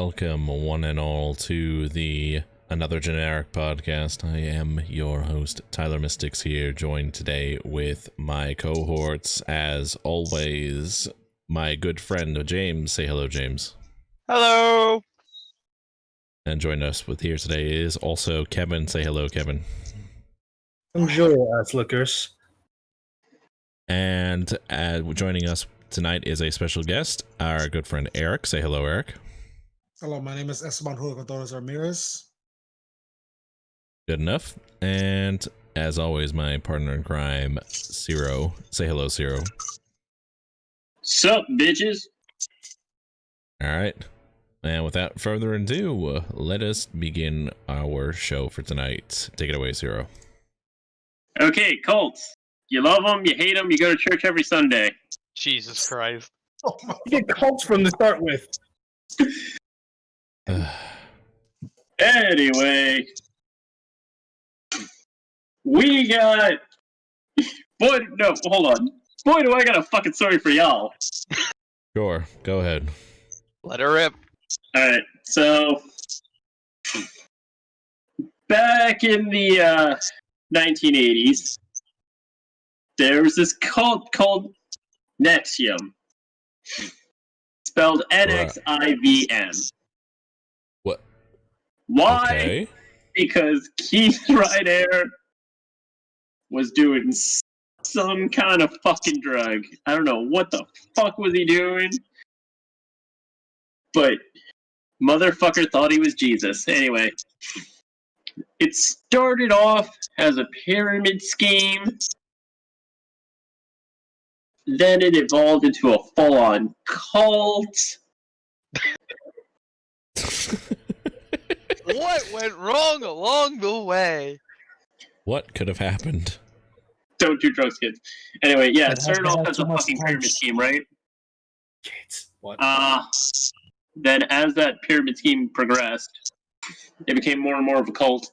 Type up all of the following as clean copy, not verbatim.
welcome one and all to the Another Generic Podcast. I am your host, Tyler Mystics here, joined today with my cohorts, as always, my good friend James. Say hello, James. Hello! And joining us with here today is also Kevin. Say hello, Kevin. Bonjour, lookers. And joining us tonight is a special guest, our good friend Eric. Say hello, Eric. Hello, my name is Esteban Julio Torres Ramirez. Good enough. And as always, my partner in crime, Ciro. Say hello, Ciro. Sup, bitches? Alright. And without further ado, let us begin our show for tonight. Take it away, Ciro. Okay, cults. You love them, you hate them, you go to church every Sunday. Jesus Christ. Oh my You get cults from to start with. Anyway, we got... Boy, no, hold on. Boy, do I got a fucking story for y'all. Sure, go ahead. Let her rip. Alright, so... Back in the 1980s, there was this cult called NXIVM. Spelled N-X-I-V-M. What? Why? Okay. Because Keith Ryder was doing some kind of fucking drug. I don't know what the fuck was he doing, but motherfucker thought he was Jesus. Anyway, it started off as a pyramid scheme. Then it evolved into a full-on cult. What went wrong along the way? What could have happened? Don't do drugs, kids. Anyway, yeah, it It started has off as too a much fucking punch. pyramid scheme, right? Gates. What? Then as that pyramid scheme progressed, it became more and more of a cult.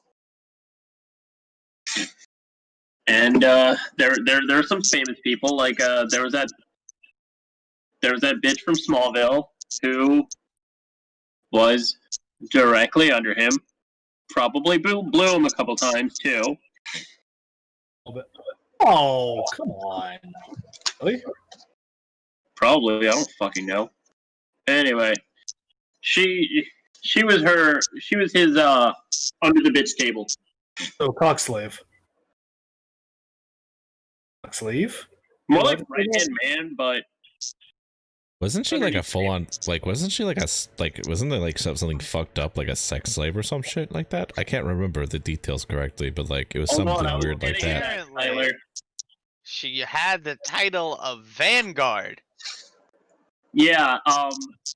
And there are some famous people, like there was that bitch from Smallville who was directly under him. Probably blew him a couple times too. Oh, come on. Really? Probably, I don't fucking know. Anyway, she was his under the bitch table. So, cock slave. Cock slave? More like right hand man, but Wasn't she like a full-on, like, wasn't there like something fucked up, like a sex slave or some shit like that? I can't remember the details correctly, but like, it was Hold on, something I was weird like getting that. at, Tyler. She had the title of Vanguard. Yeah,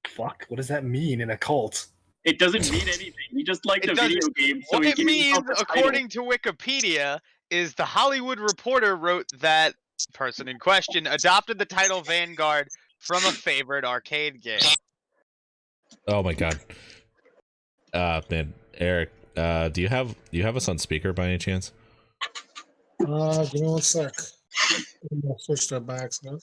Fuck, what does that mean in a cult? it doesn't mean anything. He just liked It a video doesn't- game, so What he it gave means, himself a title. according to Wikipedia, is the Hollywood Reporter wrote that person in question adopted the title Vanguard from a favorite arcade game. Oh my god. Man, Eric, do you have us on speaker by any chance? Give me 1 sec. I'm gonna switch that by accident.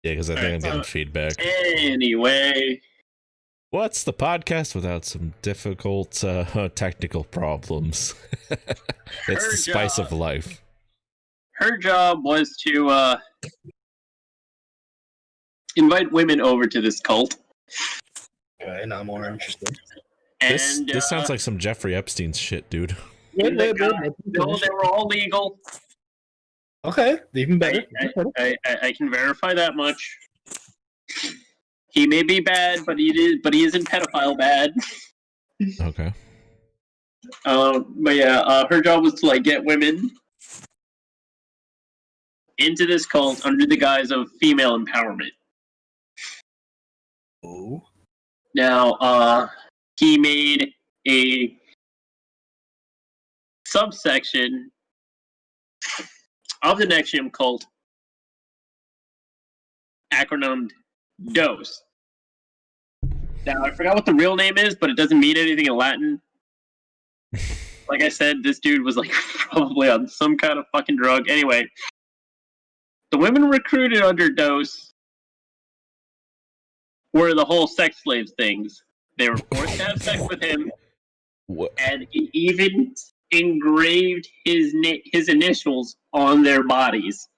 Yeah, because I think I'm getting feedback. Anyway, What's the podcast without some difficult technical problems? It's Her the spice job. of life. her job was to invite women over to this cult. Okay, now I'm more interested. This And sounds like some Jeffrey Epstein shit, dude. no, they were all legal. Okay, even better. I can verify that much. He may be bad, but he isn't pedophile bad. Okay. But yeah, her job was to like get women into this cult under the guise of female empowerment. Oh. Now, he made a subsection of the NXIVM cult, acronymed DOSE. Now, I forgot what the real name is, but it doesn't mean anything in Latin. Like I said, this dude was like probably on some kind of fucking drug. Anyway, the women recruited under DOSE were the whole sex slave things. They were forced to have sex with him, What? and he even engraved his initials on their bodies.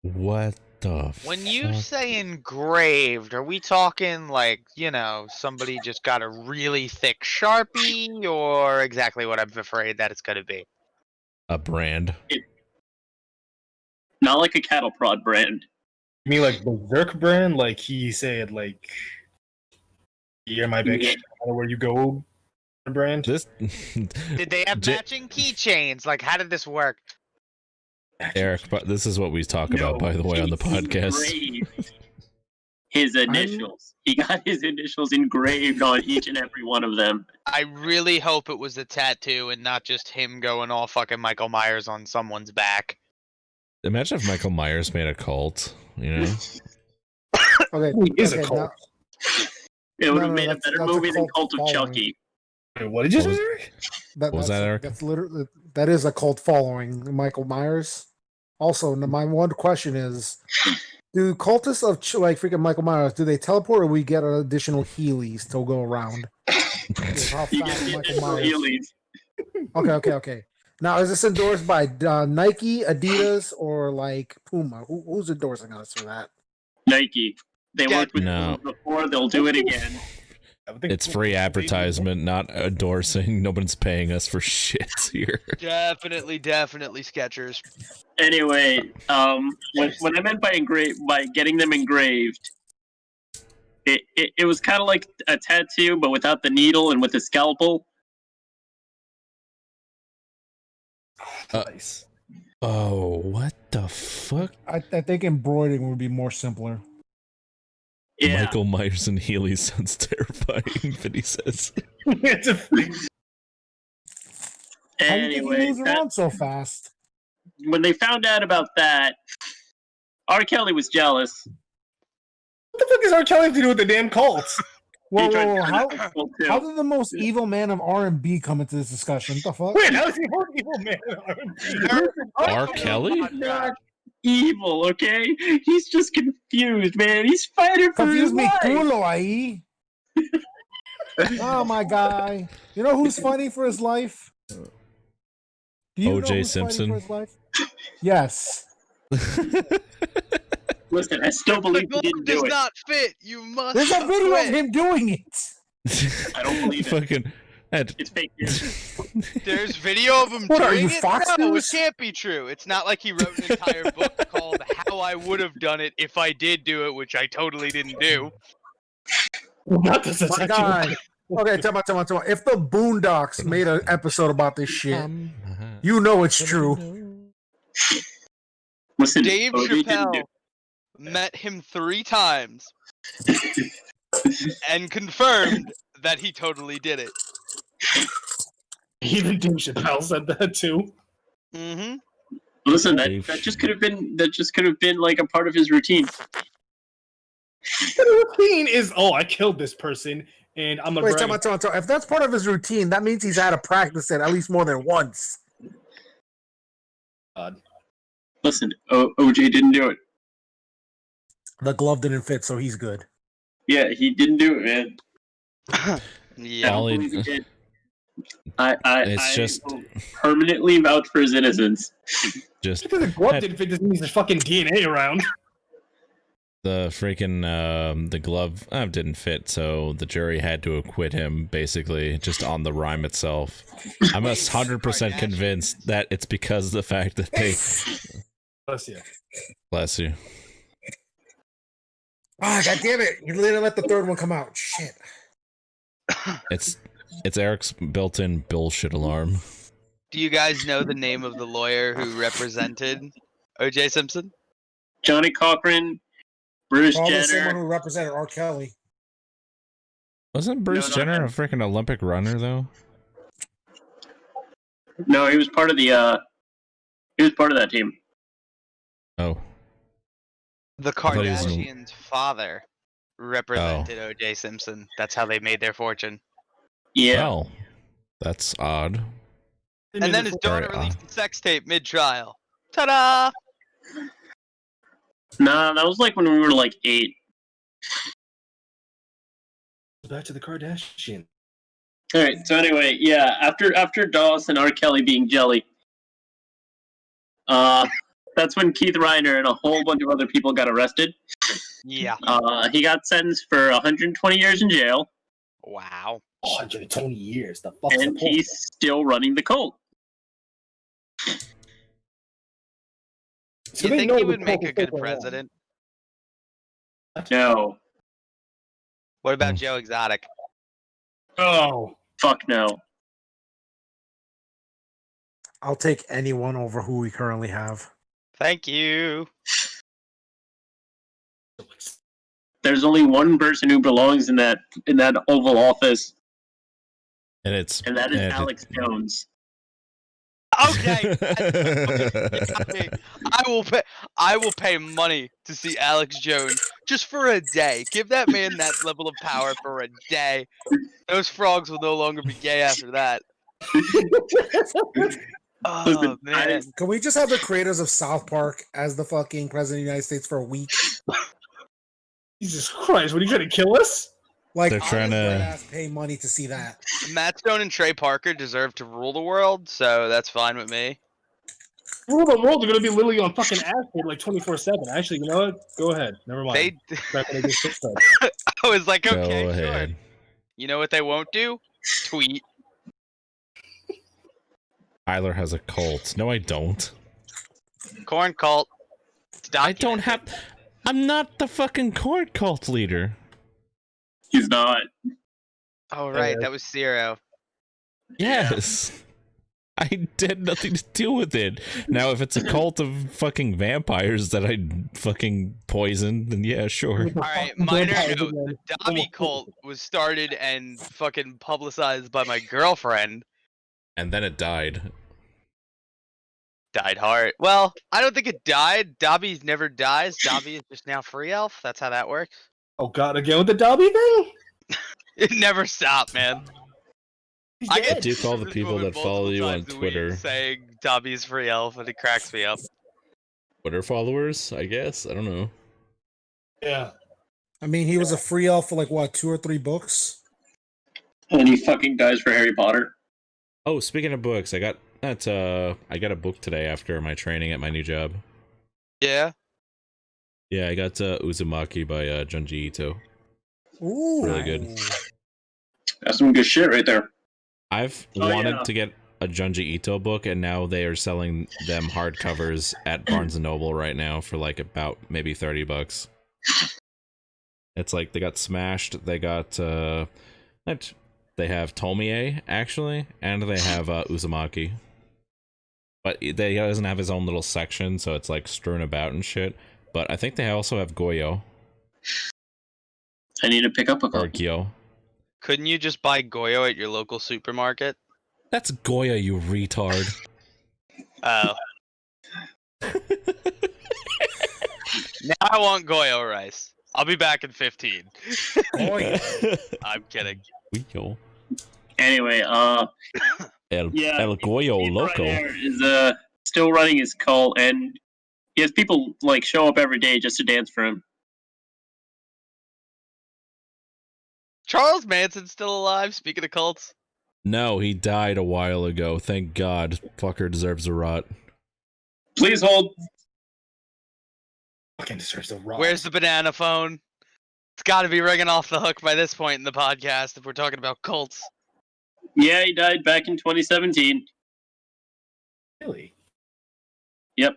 What the When you fuck? say engraved, are we talking like, somebody just got a really thick Sharpie, or exactly what I'm afraid that it's going to be? A brand? Not like a cattle prod brand. You mean like Berserk brand? Like he said, like, "You're my bitch, Yeah. no matter where you go." Brand. This Did they have J- matching keychains? Like, how did this work? Eric, but this is what we talk about, by the way, on the he podcast. engraved his initials. He got his initials engraved on each and every one of them. I really hope it was a tattoo and not just him going all fucking Michael Myers on someone's back. Imagine if Michael Myers made a cult, you know? Okay, He is a okay, cult. now- It would No, have no, made a that's- better that's a movie than cult Cult of following. Chucky. Wait, what did you What was- say? Eric? What was that, Eric? That's literally that is a cult following, Michael Myers. Also, my one question is: do cultists of like freaking Michael Myers do they teleport, or we get additional Heelys to go around? With how You get fast the Michael initial Myers. Heelys. Okay. Now, is this endorsed by Nike, Adidas, or like Puma? Who's endorsing us for that? Nike. They Yeah. worked with No. them before, they'll do it again. I would think It's free advertisement, not endorsing. No one's paying us for shit here. Definitely Skechers. Anyway, when I meant by getting them engraved, it was kind of like a tattoo, but without the needle and with the scalpel. Nice. Oh, what the fuck? I think embroidering would be more simpler. Yeah. Michael Myers and Healy sounds terrifying, but he says. It's a- How do you think he Anyway, moves around so fast? when they found out about that, R. Kelly was jealous. What the fuck is R. Kelly have to do with the damn cults? Whoa, He tried whoa, to whoa, turn how, it purple, too. how did the most evil man of R&B come into this discussion? What the fuck? Wait, how is he more evil man? R. Kelly? Not evil, okay? He's just confused, man. He's fighting for his Confuse me, life. culo ahí. Oh my guy. You know who's fighting for his life? Do you know O.J. who's fighting Simpson? for his life? Yes. Listen, I still The believe he glove didn't does do it. not fit. You must. There's a video of quit. him doing it. I don't believe it. Fucking. Ed. It's fake news. There's video of him What are doing you, it. Fox No, it News? can't be true. It's not like he wrote an entire book called "How I Would Have Done It If I Did Do It," which I totally didn't do. Not this My guy. Okay, tell me. If the Boondocks made an episode about this shit, you know it's true. Listen, Dave OJ didn't do Chappelle met him 3 times and confirmed that he totally did it. Even Dave Chappelle said that too. Mm-hmm. Listen, that Dave. just could have been like a part of his routine. The routine is, oh, I killed this person, and I'm a Wait, tell me. If that's part of his routine, that means he's had to practice it at least more than once. Listen, OJ didn't do it. The glove didn't fit, so he's good. Yeah, he didn't do it, man. I Yeah. don't Ollie- believe he did. I It's just- will permanently vouch for his innocence. Just Because the glove didn't fit doesn't mean there's fucking DNA around. the freaking the glove didn't fit, so the jury had to acquit him basically just on the rhyme itself. I'm 100% convinced that it's because of the fact that they Bless you. bless you. Ah, god damn it! You didn't let the third one come out. Shit. It's Eric's built-in bullshit alarm. Do you guys know the name of the lawyer who represented O.J. Simpson? Johnny Cochran, Bruce Probably the same one Jenner. who represented R. Kelly. Wasn't Bruce No, Jenner a freaking Olympic runner though? No, he was part of the. He was part of that team. Oh, The thought he was in- Kardashians' father represented O.J. Simpson. That's how they made their fortune. Yeah. well, that's odd. And then his daughter Alright, released a sex tape mid-trial. Ta-da! Nah, that was like when we were like 8. back to the Kardashian. All right. So anyway, yeah. After Dawes and R. Kelly being jelly, that's when Keith Reiner and a whole bunch of other people got arrested. Yeah. He got sentenced for 120 years in jail, Wow. 120 years. The fuck's the and point? he's still running the cult. So You they think know he the would make cult a is good taking long. president? No. What about Hmm. Joe Exotic? Oh, Fuck no. I'll take anyone over who we currently have. Thank you. There's only one person who belongs in that Oval Office, And it's and that is Alex Jones. Okay. I will pay money to see Alex Jones just for a day. Give that man that level of power for a day. Those frogs will no longer be gay after that. Oh Listen, man. Can we just have the creators of South Park as the fucking president of the United States for a week? Jesus Christ! What are you trying to kill us? Like, They're trying to- I'd pay money to see that. Matt Stone and Trey Parker deserve to rule the world, so that's fine with me. Rule the world are gonna be literally on fucking acid like 24/7. Actually, you know what? Go ahead. Never mind. They Back when they did shit stuff. I was like, Go okay, sure. ahead. You know what they won't do? Tweet. Tyler has a cult. No, I don't. Corn cult. It's I don't documented. have. I'm not the fucking corn cult leader. He's not. Oh right, that was Zero. Yes. I had nothing to do with it. Now, if it's a cult of fucking vampires that I fucking poisoned, then yeah, sure. Alright, minor note, the Dobby cult was started and fucking publicized by my girlfriend. And then it died. Died hard. Well, I don't think it died. Dobby never dies. Dobby is just now free elf. That's how that works. Oh god, again with the Dobby thing? It never stopped, man. I I get do call the this people woman that follow multiple you on times a week Twitter saying Dobby's free elf, and it cracks me up. Twitter followers, I guess. I don't know. Yeah. I mean, he was a free elf for like, what, 2 or 3 books? And he fucking dies for Harry Potter. Oh, speaking of books, I got a book today after my training at my new job. Yeah. Yeah, I got Uzumaki by Junji Ito. Ooh. Really good. That's some good shit right there. I've Oh, wanted yeah. to get a Junji Ito book, and now they are selling them hardcovers at Barnes & Noble right now for like about maybe $30. It's like they got Smashed, they got they have Tomie actually, and they have Uzumaki. But he doesn't have his own little section, so it's like strewn about and shit. But I think they also have Goyo I need to pick up a or copy. Gyo. Couldn't you just buy Goyo at your local supermarket? That's Goya, you retard. Oh. Now I want Goyo rice. I'll be back in 15. I'm kidding. Goyo. Anyway, El Yeah, Goyo Steve Loco. Ryder is still running his cult, and he has people like show up every day just to dance for him. Charles Manson's still alive, speaking of cults. No, he died a while ago. Thank God. Fucker deserves a rot. Please hold. Fucking deserves the rock. Where's the banana phone? It's got to be ringing off the hook by this point in the podcast if we're talking about cults. Yeah, he died back in 2017. really? Yep.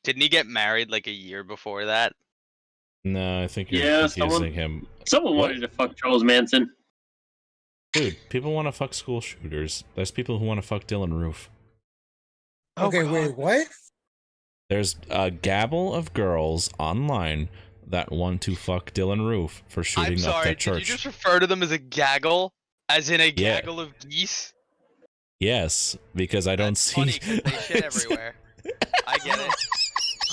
Didn't he get married like a year before that? No, I think you're Yeah, confusing someone- him. Someone What? wanted to fuck Charles Manson. Dude, people want to fuck school shooters. There's people who want to fuck Dylan Roof. Okay, God. wait, what? There's a gabble of girls online that want to fuck Dylan Roof for I'm shooting up sorry, that did you church. just refer to them as a gaggle? As in a Yeah. gaggle of geese? Yes, because I don't That's see. funny 'cause they shit everywhere. I get it.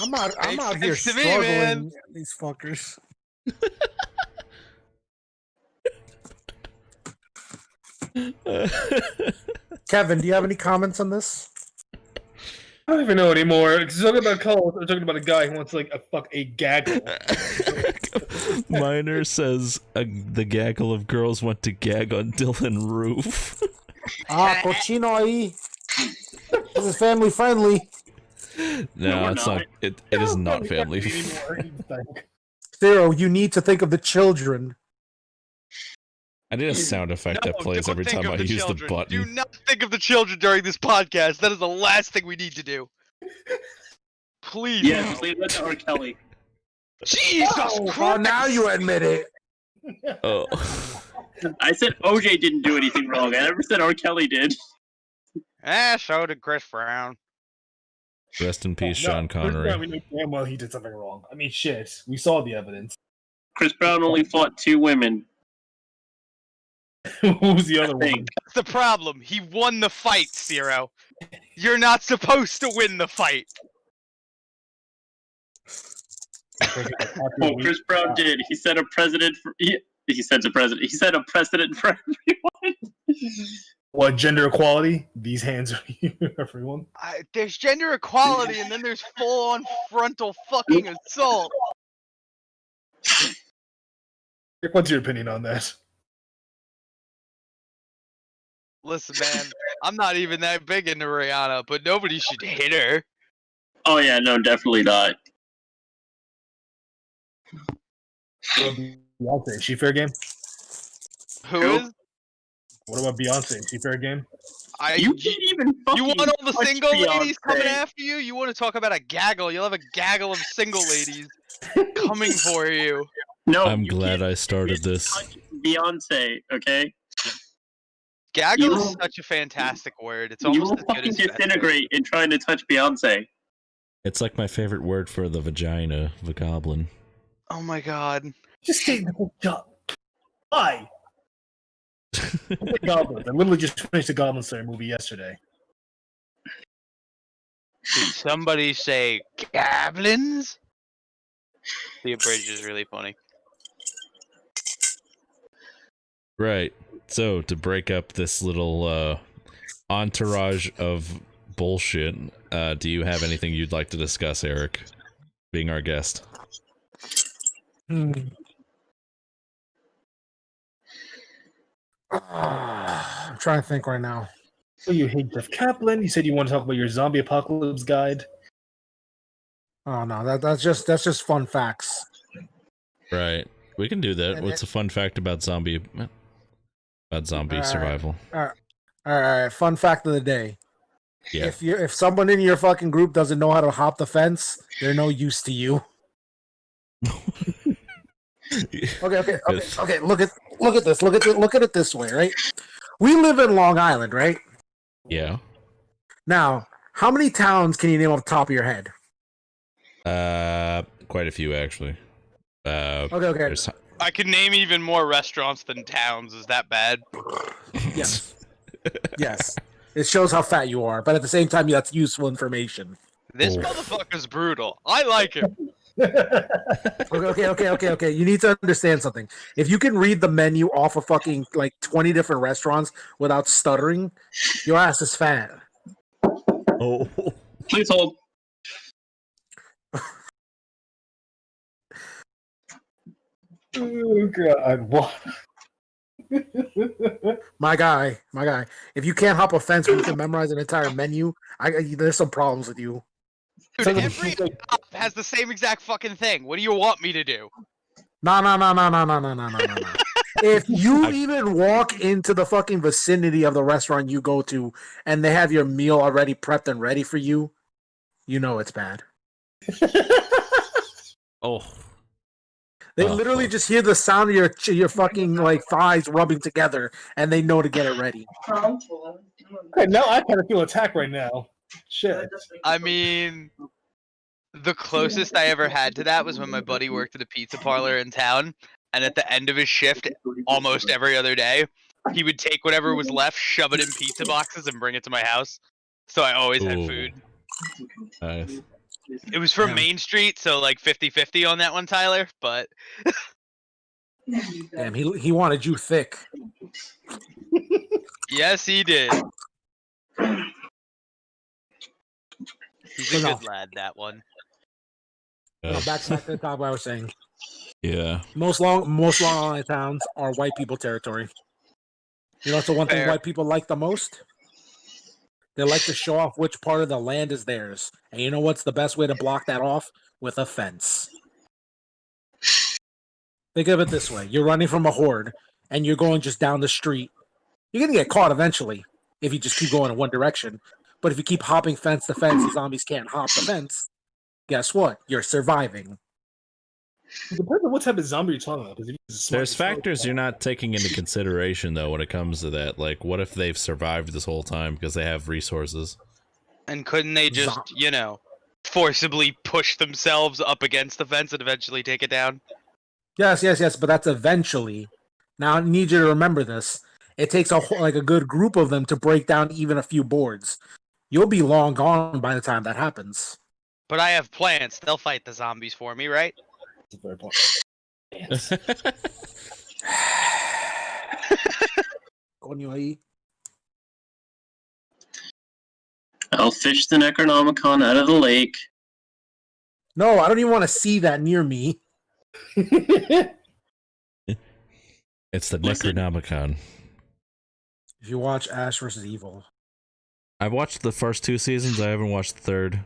I'm out Makes here sense to me, struggling. man. These fuckers. Kevin, do you have any comments on this? I don't even know anymore. Cause talking about cult, we're talking about a guy who wants like a fuck a gaggle. Miner says the gaggle of girls went to gag on Dylan Roof. Cochino ahí. This is family friendly. No, we're it's not. not. It is not family. Zero, you need to think of the children. I need a sound effect that plays don't every think time of I the use the children. button. Do not think of the children during this podcast. That is the last thing we need to do. Please. Yeah, please let R. Kelly. Jesus Oh, Christ! now you admit it. Oh. I said OJ didn't do anything wrong. I never said R. Kelly did. So did Chris Brown. Rest in peace, No, Sean Chris Brown, Connery. we know damn well he did something wrong. I mean, shit. We saw the evidence. Chris Brown only fought 2 women. Who was the other one? Thing. That's the problem. He won the fight, Zero. You're not supposed to win the fight. Oh, Chris Brown did. He set a precedent for. He set a precedent. He set a precedent for everyone. What, gender equality? These hands are everyone. There's gender equality, and then there's full-on frontal fucking assault. Rick, what's your opinion on that? Listen, man, I'm not even that big into Rihanna, but nobody should hit her. Oh yeah, no, definitely not. Beyonce, is she fair game? Who Who? is? What about Beyonce? Is she fair game? You can't even fucking. You want all the touch single ladies coming Beyonce. after you? You want to talk about a gaggle? You'll have a gaggle of single ladies coming for you. No, I'm you glad can't I started this. touch Beyonce, okay? Gaggle You is will- such a fantastic word. It's You almost will as good fucking as festival. disintegrate in trying to touch Beyonce. It's like my favorite word for the vagina, the goblin. Oh my god. Just say the whole job. Why? The Goblins. I literally just finished the Goblin Slayer movie yesterday. Did somebody say goblins? The abridged is really funny. Right. So, to break up this little entourage of bullshit, do you have anything you'd like to discuss, Eric? Being our guest. I'm trying to think right now. So you hate Jeff Kaplan. You said you want to talk about your zombie apocalypse guide. Oh no, that's just fun facts. Right. We can do that. And What's a fun fact about zombie Alright. survival? All right, fun fact of the day. Yeah. If someone in your fucking group doesn't know how to hop the fence, they're no use to you. Okay. Look at this. Look at it this way, right? We live in Long Island, right? Yeah. Now, how many towns can you name off the top of your head? Quite a few actually. Okay. There's, I could name even more restaurants than towns. Is that bad? Yes. Yes. It shows how fat you are, but at the same time, that's useful information. This Oh. motherfucker's brutal. I like him. Okay. You need to understand something. If you can read the menu off of fucking like 20 different restaurants without stuttering, your ass is fat. Oh. Please hold. Oh god, what? My guy. If you can't hop a fence when you can memorize an entire menu, there's some problems with you. Dude, So the- every app has the same exact fucking thing. What do you want me to do? No. If you even walk into the fucking vicinity of the restaurant you go to and they have your meal already prepped and ready for you, you know it's bad. Oh. They Oh, literally fuck. just hear the sound of your fucking like thighs rubbing together, and they know to get it ready. Okay, now I kind of feel attacked right now. Shit. I mean, the closest I ever had to that was when my buddy worked at a pizza parlor in town, and at the end of his shift, almost every other day, he would take whatever was left, shove it in pizza boxes, and bring it to my house. So I always had Ooh. food. Nice. It was from Yeah. Main Street, so like 50-50 on that one, Tyler. But Damn, he wanted you thick. yes, he did. He's a No. good lad, that one. No, back to the top. What I was saying. Yeah. Most Long Island towns are white people territory. You know, it's the one thing Fair. white people like the most. They like to show off which part of the land is theirs, and you know what's the best way to block that off? With a fence. Think of it this way: you're running from a horde, and you're going just down the street. You're gonna get caught eventually if you just keep going in one direction. But if you keep hopping fence to fence, the zombies can't hop the fence. Guess what? You're surviving. It depends on what type of zombie you're talking about. 'cause if it's a smart There's factors you're not taking into consideration though when it comes to that. Like, what if they've survived this whole time because they have resources? And couldn't they just, forcibly push themselves up against the fence and eventually take it down? Yes, but that's eventually. Now I need you to remember this. It takes a good group of them to break down even a few boards. You'll be long gone by the time that happens. But I have plants. They'll fight the zombies for me, right? That's a fair point. Coño ahí. I'll fish the Necronomicon out of the lake. No, I don't even want to see that near me. It's the Listen. Necronomicon. If you watch Ash vs. Evil. I've watched the first 2 seasons. I haven't watched the third.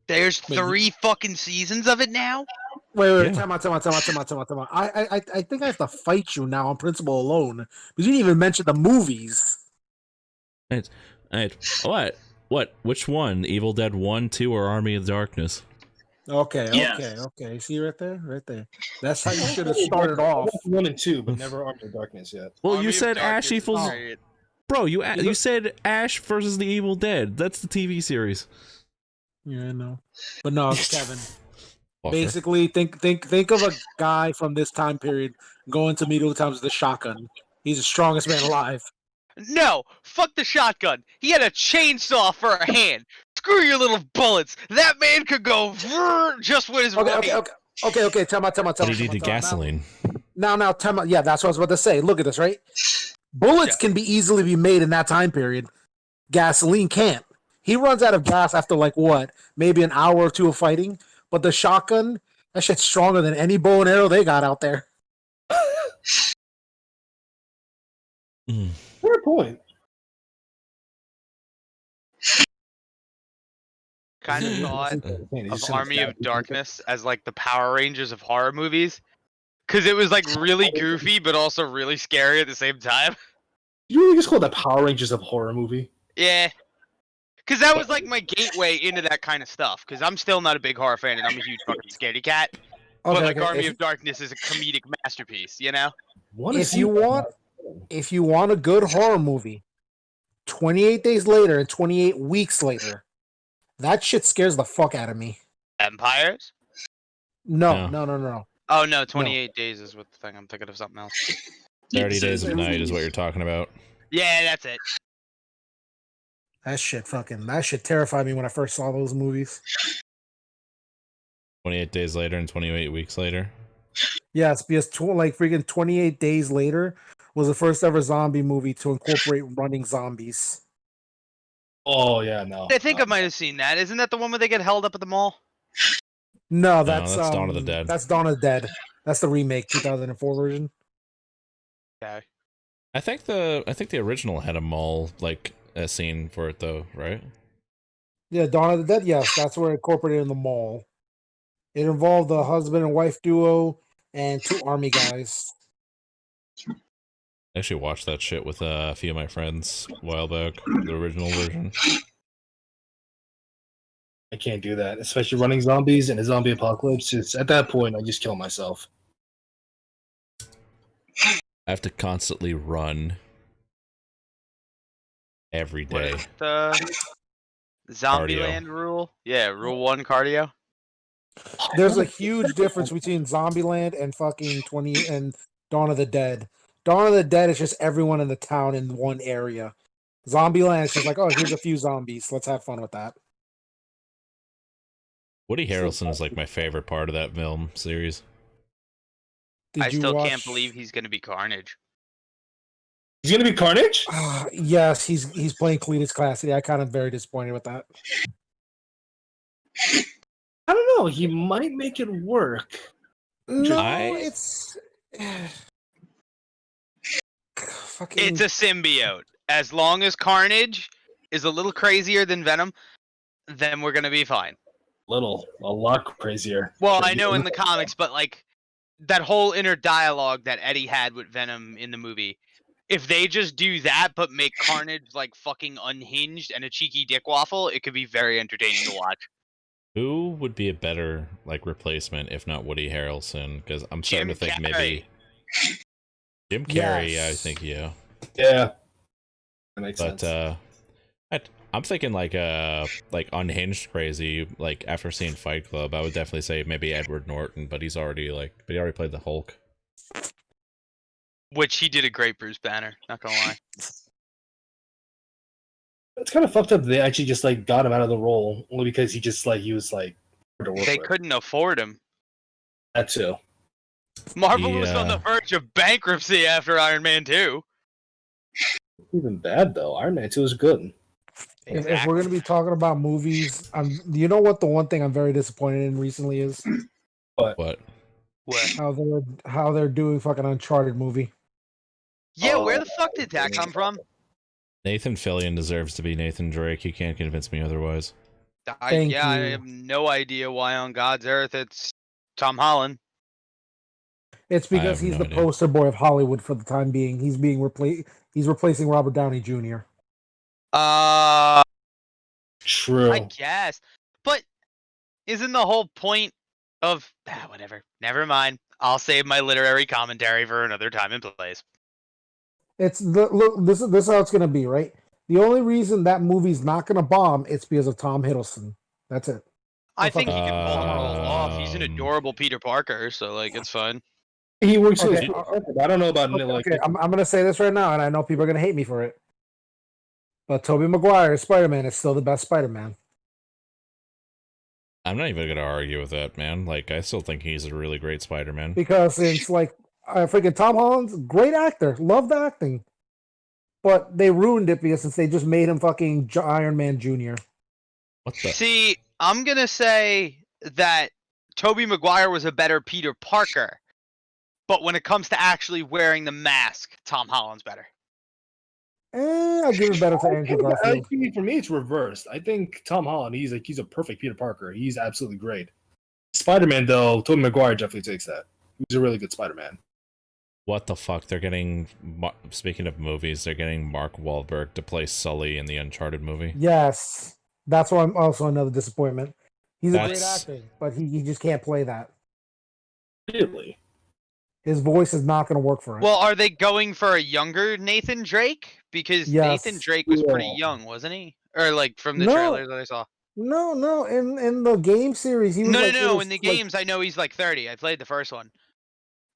There's Wait, 3 fucking seasons of it now? Wait, Yeah. time out. I think I have to fight you now on principle alone. Because you didn't even mention the movies. What? Which one? Evil Dead 1, 2, or Army of Darkness? Okay. See right there. That's how you should have started off. 1 and 2, but never Army of Darkness yet. Well, Army you of said Darkness Ash is equals... great. Bro, you said Ash versus the Evil Dead. That's the TV series. Yeah, I know. But no, Kevin. Fucker. Basically, think of a guy from this time period going to medieval times with a shotgun. He's the strongest man alive. No! Fuck the shotgun! He had a chainsaw for a hand! Screw your little bullets! That man could go just with his weight! Okay. Tell me. But he needed gasoline. Now, tell me. Yeah, that's what I was about to say. Look at this, right? Bullets can be easily be made in that time period. Gasoline can't. He runs out of gas after maybe an hour or two of fighting. But the shotgun, that shit's stronger than any bow and arrow they got out there. Fair point. Kind of thought of Army of Darkness as like the Power Rangers of horror movies. Because it was like really goofy, but also really scary at the same time. You really just call it the Power Rangers of horror movie? Yeah. Because that was like my gateway into that kind of stuff. Because I'm still not a big horror fan and I'm a huge fucking scaredy cat. But like Army of Darkness is a comedic masterpiece, you know? If you want a good horror movie, 28 days later and 28 weeks later, that shit scares the fuck out of me. Empires? No. Oh no, 28 days is what the thing. I'm thinking of something else. 30 Days of Night is what you're talking about. Yeah, that's it. That shit terrified me when I first saw those movies. 28 days later and 28 weeks later. Yes, because freaking 28 days later was the first ever zombie movie to incorporate running zombies. Oh yeah, no. I think I might have seen that. Isn't that the one where they get held up at the mall? No, that's Dawn of the Dead. That's Dawn of the Dead. That's the remake, 2004 version. Okay. I think the original had a mall a scene for it though, right? Yeah, Dawn of the Dead. Yes, that's where it incorporated in the mall. It involved a husband and wife duo and 2 army guys. I actually watched that shit with a few of my friends a while back. The original version. I can't do that, especially running zombies in a zombie apocalypse. At that point, I just kill myself. I have to constantly run every What day. is the Zombieland rule? Yeah, rule 1 cardio. There's a huge difference between Zombieland and fucking and Dawn of the Dead. Dawn of the Dead is just everyone in the town in one area. Zombieland is just like, oh, here's a few zombies. Let's have fun with that. Woody Harrelson is like my favorite part of that film series. I still can't believe he's gonna be Carnage. He's gonna be Carnage? Yes, he's playing Cletus Cassidy. I kind of very disappointed with that. I don't know. He might make it work. No, I- it's fucking. It's a symbiote. As long as Carnage is a little crazier than Venom, then we're gonna be fine. A lot crazier. Well, I know in the comics, but like that whole inner dialogue that Eddie had with Venom in the movie, if they just do that but make Carnage like fucking unhinged and a cheeky dick waffle, it could be very entertaining to watch. Who would be a better like replacement if not Woody Harrelson? Because I'm starting Jim to think Carrey. maybe Jim Carrey. Yes. I think yeah, Yeah, that makes but sense. I'm thinking like unhinged crazy. Like after seeing Fight Club, I would definitely say maybe Edward Norton, but he already played the Hulk. Which he did a great Bruce Banner, not gonna lie. It's kind of fucked up. They actually just like got him out of the role only because he was like hard to work They with. couldn't afford him. That too. Marvel was on the Yeah. verge of bankruptcy after Iron Man 2. Even bad though. Iron Man 2 is good. If we're gonna be talking about movies, you know what the one thing I'm very disappointed in recently is What? What? how they're doing fucking Uncharted movie. Yeah, where the fuck did that come from? Nathan Fillion deserves to be Nathan Drake. You can't convince me otherwise. Thank I you. have no idea why on God's earth it's Tom Holland. It's I because have he's no the idea. poster boy of Hollywood for the time being. He's being replaced. He's replacing Robert Downey Jr. True. I guess. But isn't the whole point of whatever. Never mind. I'll save my literary commentary for another time and place. It's look. This is how it's gonna be, right? The only reason that movie's not gonna bomb it's because of Tom Hiddleston. That's it. I think he can pull the role off. He's an Um, adorable Peter Parker, so like it's fine. He works with Okay, I don't know about Okay, I'm gonna say this right now, and I know people are gonna hate me for it. But Tobey Maguire's Spider-Man is still the best Spider-Man. I'm not even gonna argue with that, man. Like I still think he's a really great Spider-Man. Because it's like freaking Tom Holland's great actor, loved acting, but they ruined it because since they just made him fucking Iron Man Jr. What the? See, I'm gonna say that Tobey Maguire was a better Peter Parker, but when it comes to actually wearing the mask, Tom Holland's better. I'll give it better to Andrew Garfield. For me, it's reversed. I think Tom Holland, he's a perfect Peter Parker. He's absolutely great. Spider-Man, though, Tobey Maguire definitely takes that. He's a really good Spider-Man. What the fuck? They're getting. Speaking of movies, they're getting Mark Wahlberg to play Sully in the Uncharted movie. Yes, that's why I'm also another disappointment. He's a great That's- actor, but he just can't play that. Really? His voice is not going to work for it. Well, are they going for a younger Nathan Drake? Because Yes. Nathan Drake was pretty Yeah. young, wasn't he? Or like from the No. trailer that I saw. No. In the game series, he was No, like, no. In the games, I know he's like 30. I played the first one.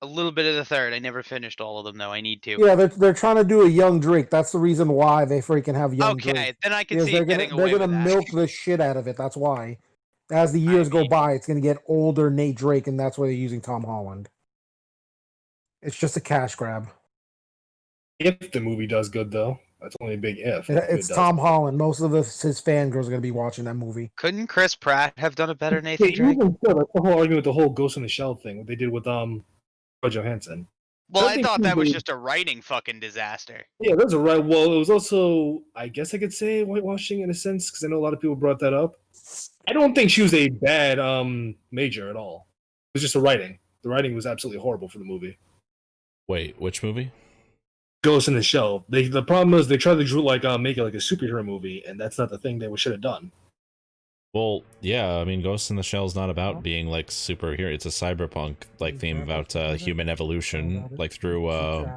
A little bit of the third. I never finished all of them though. I need to. Yeah, they're trying to do a young Drake. That's the reason why they freaking have young Okay, Drake. then I can Because see they're it getting gonna away with that. milk the shit out of it. That's why. As the years go mean- by, it's gonna get older Nate Drake, and that's why they're using Tom Holland. It's just a cash grab. If the movie does good, though. That's only a big if. It's Tom Holland. Most of his fangirls are gonna be watching that movie. Couldn't Chris Pratt have done a better Nathan Hey, Drake? even still, that's the whole argument with the whole Ghost in the Shell thing, what they did with Scarlett Johansson. Well, I I think thought he that was was- just a writing fucking disaster. Yeah, that's a right. Well, it was also, I guess I could say, whitewashing in a sense, because I know a lot of people brought that up. I don't think she was a bad major at all. It was just the writing. The writing was absolutely horrible for the movie. Wait, which movie? Ghost in the Shell. The problem is they tried to make it like a superhero movie, and that's not the thing they should have done. Well, yeah, I mean, Ghost in the Shell is not about being like superhero. It's a cyberpunk like theme about human evolution, like through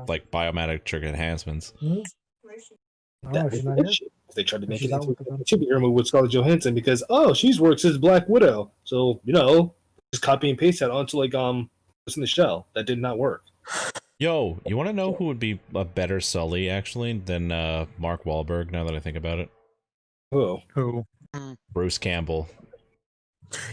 like biometric enhancements. Oh, That she's was not here? bullshit. They tried to make She's it out into with the a superhero movie with Scarlett Johansson because she works as Black Widow, so just copy and paste that onto Ghost in the Shell. That did not work. Yo, you want to know who would be a better Sully actually than Mark Wahlberg? Now that I think about it, Oh, Who? Bruce Campbell.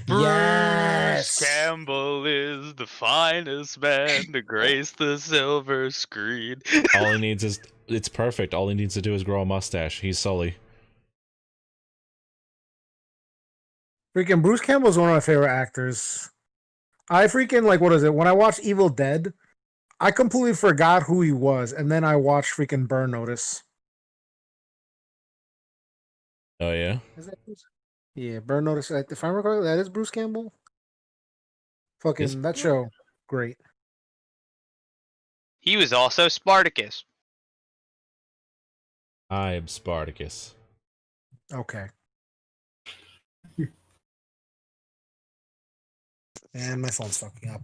Bruce Campbell is the finest man to grace the silver screen. All he needs is it's perfect. All he needs to do is grow a mustache. He's Sully. Freaking Bruce Campbell's one of my favorite actors. I freaking like what is it? When I watched Evil Dead, I completely forgot who he was, and then I watched freaking Burn Notice. Oh yeah. Is that Bruce? Yeah, Burn Notice. If I remember correctly, that is Bruce Campbell. Fucking Is- that show, great. He was also Spartacus. I am Spartacus. Okay. And my phone's fucking up.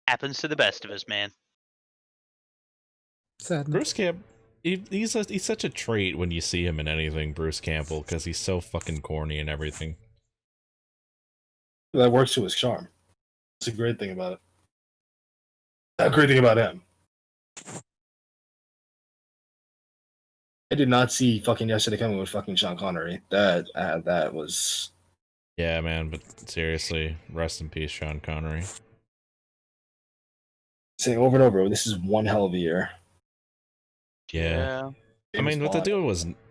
Happens to the best of us, man. Sad. Bruce Camp. He's such a treat when you see him in anything, Bruce Campbell, because he's so fucking corny and everything. That works to his charm. That's a great thing about it. A great thing about him. I did not see fucking Yesterday Coming with fucking Sean Connery. That was. Yeah, man. But seriously, rest in peace, Sean Connery. Saying over and over, this is one hell of a year. Yeah. I mean, but the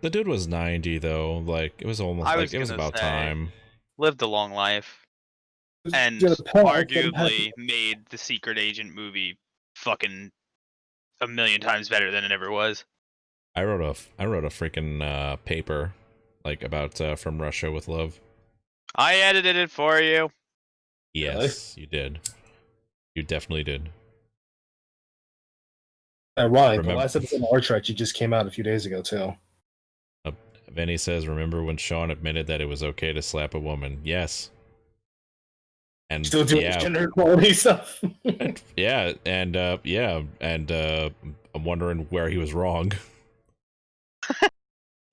dude was 90 though. Like it was almost I like was it was gonna about say. time. Lived a long life. And Yeah, the Paul Rudd arguably made the Secret Agent movie fucking a million times better than it ever was. I wrote a freaking paper like about From Russia with Love. I edited it for you. Yes, you did. You definitely did. Right, the Remember- last episode of Archer actually just came out a few days ago too. Vinny says, "Remember when Sean admitted that it was okay to slap a woman?" Yes. And Still doing yeah, gender equality stuff. yeah, and I'm wondering where he was wrong.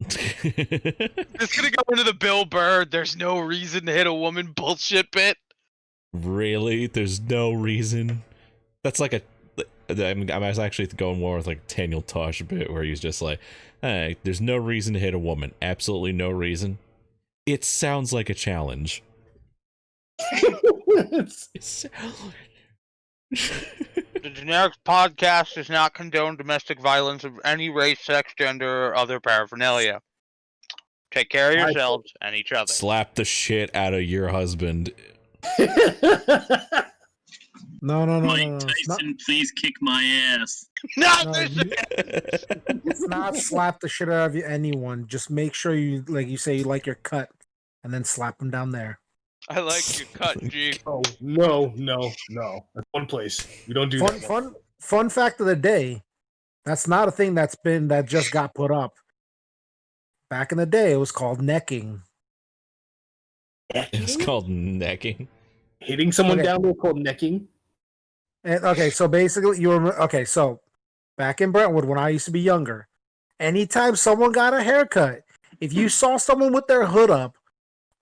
It's gonna go into the Bill Burr, there's no reason to hit a woman bullshit bit. Really? There's no reason. That's like I was actually going more with like Daniel Tosh a bit, where he's just like, "Hey, there's no reason to hit a woman. Absolutely no reason. It sounds like a challenge." It's- The Generic Podcast does not condone domestic violence of any race, sex, gender, or other paraphernalia. Take care of yourselves and each other. Slap the shit out of your husband. No. Mike It's not, Tyson, please kick my ass. Not no, this it's not slap the shit out of anyone. Just make sure you, like you say, you like your cut, and then slap them down there. I like your cut, G. Oh no. That's one place. We don't do that. Fun fact of the day. That's not a thing that just got put up. Back in the day, it was called necking. It's called necking. Hitting someone Okay. down there called necking. And okay, so basically, so back in Brentwood when I used to be younger, anytime someone got a haircut, if you saw someone with their hood up,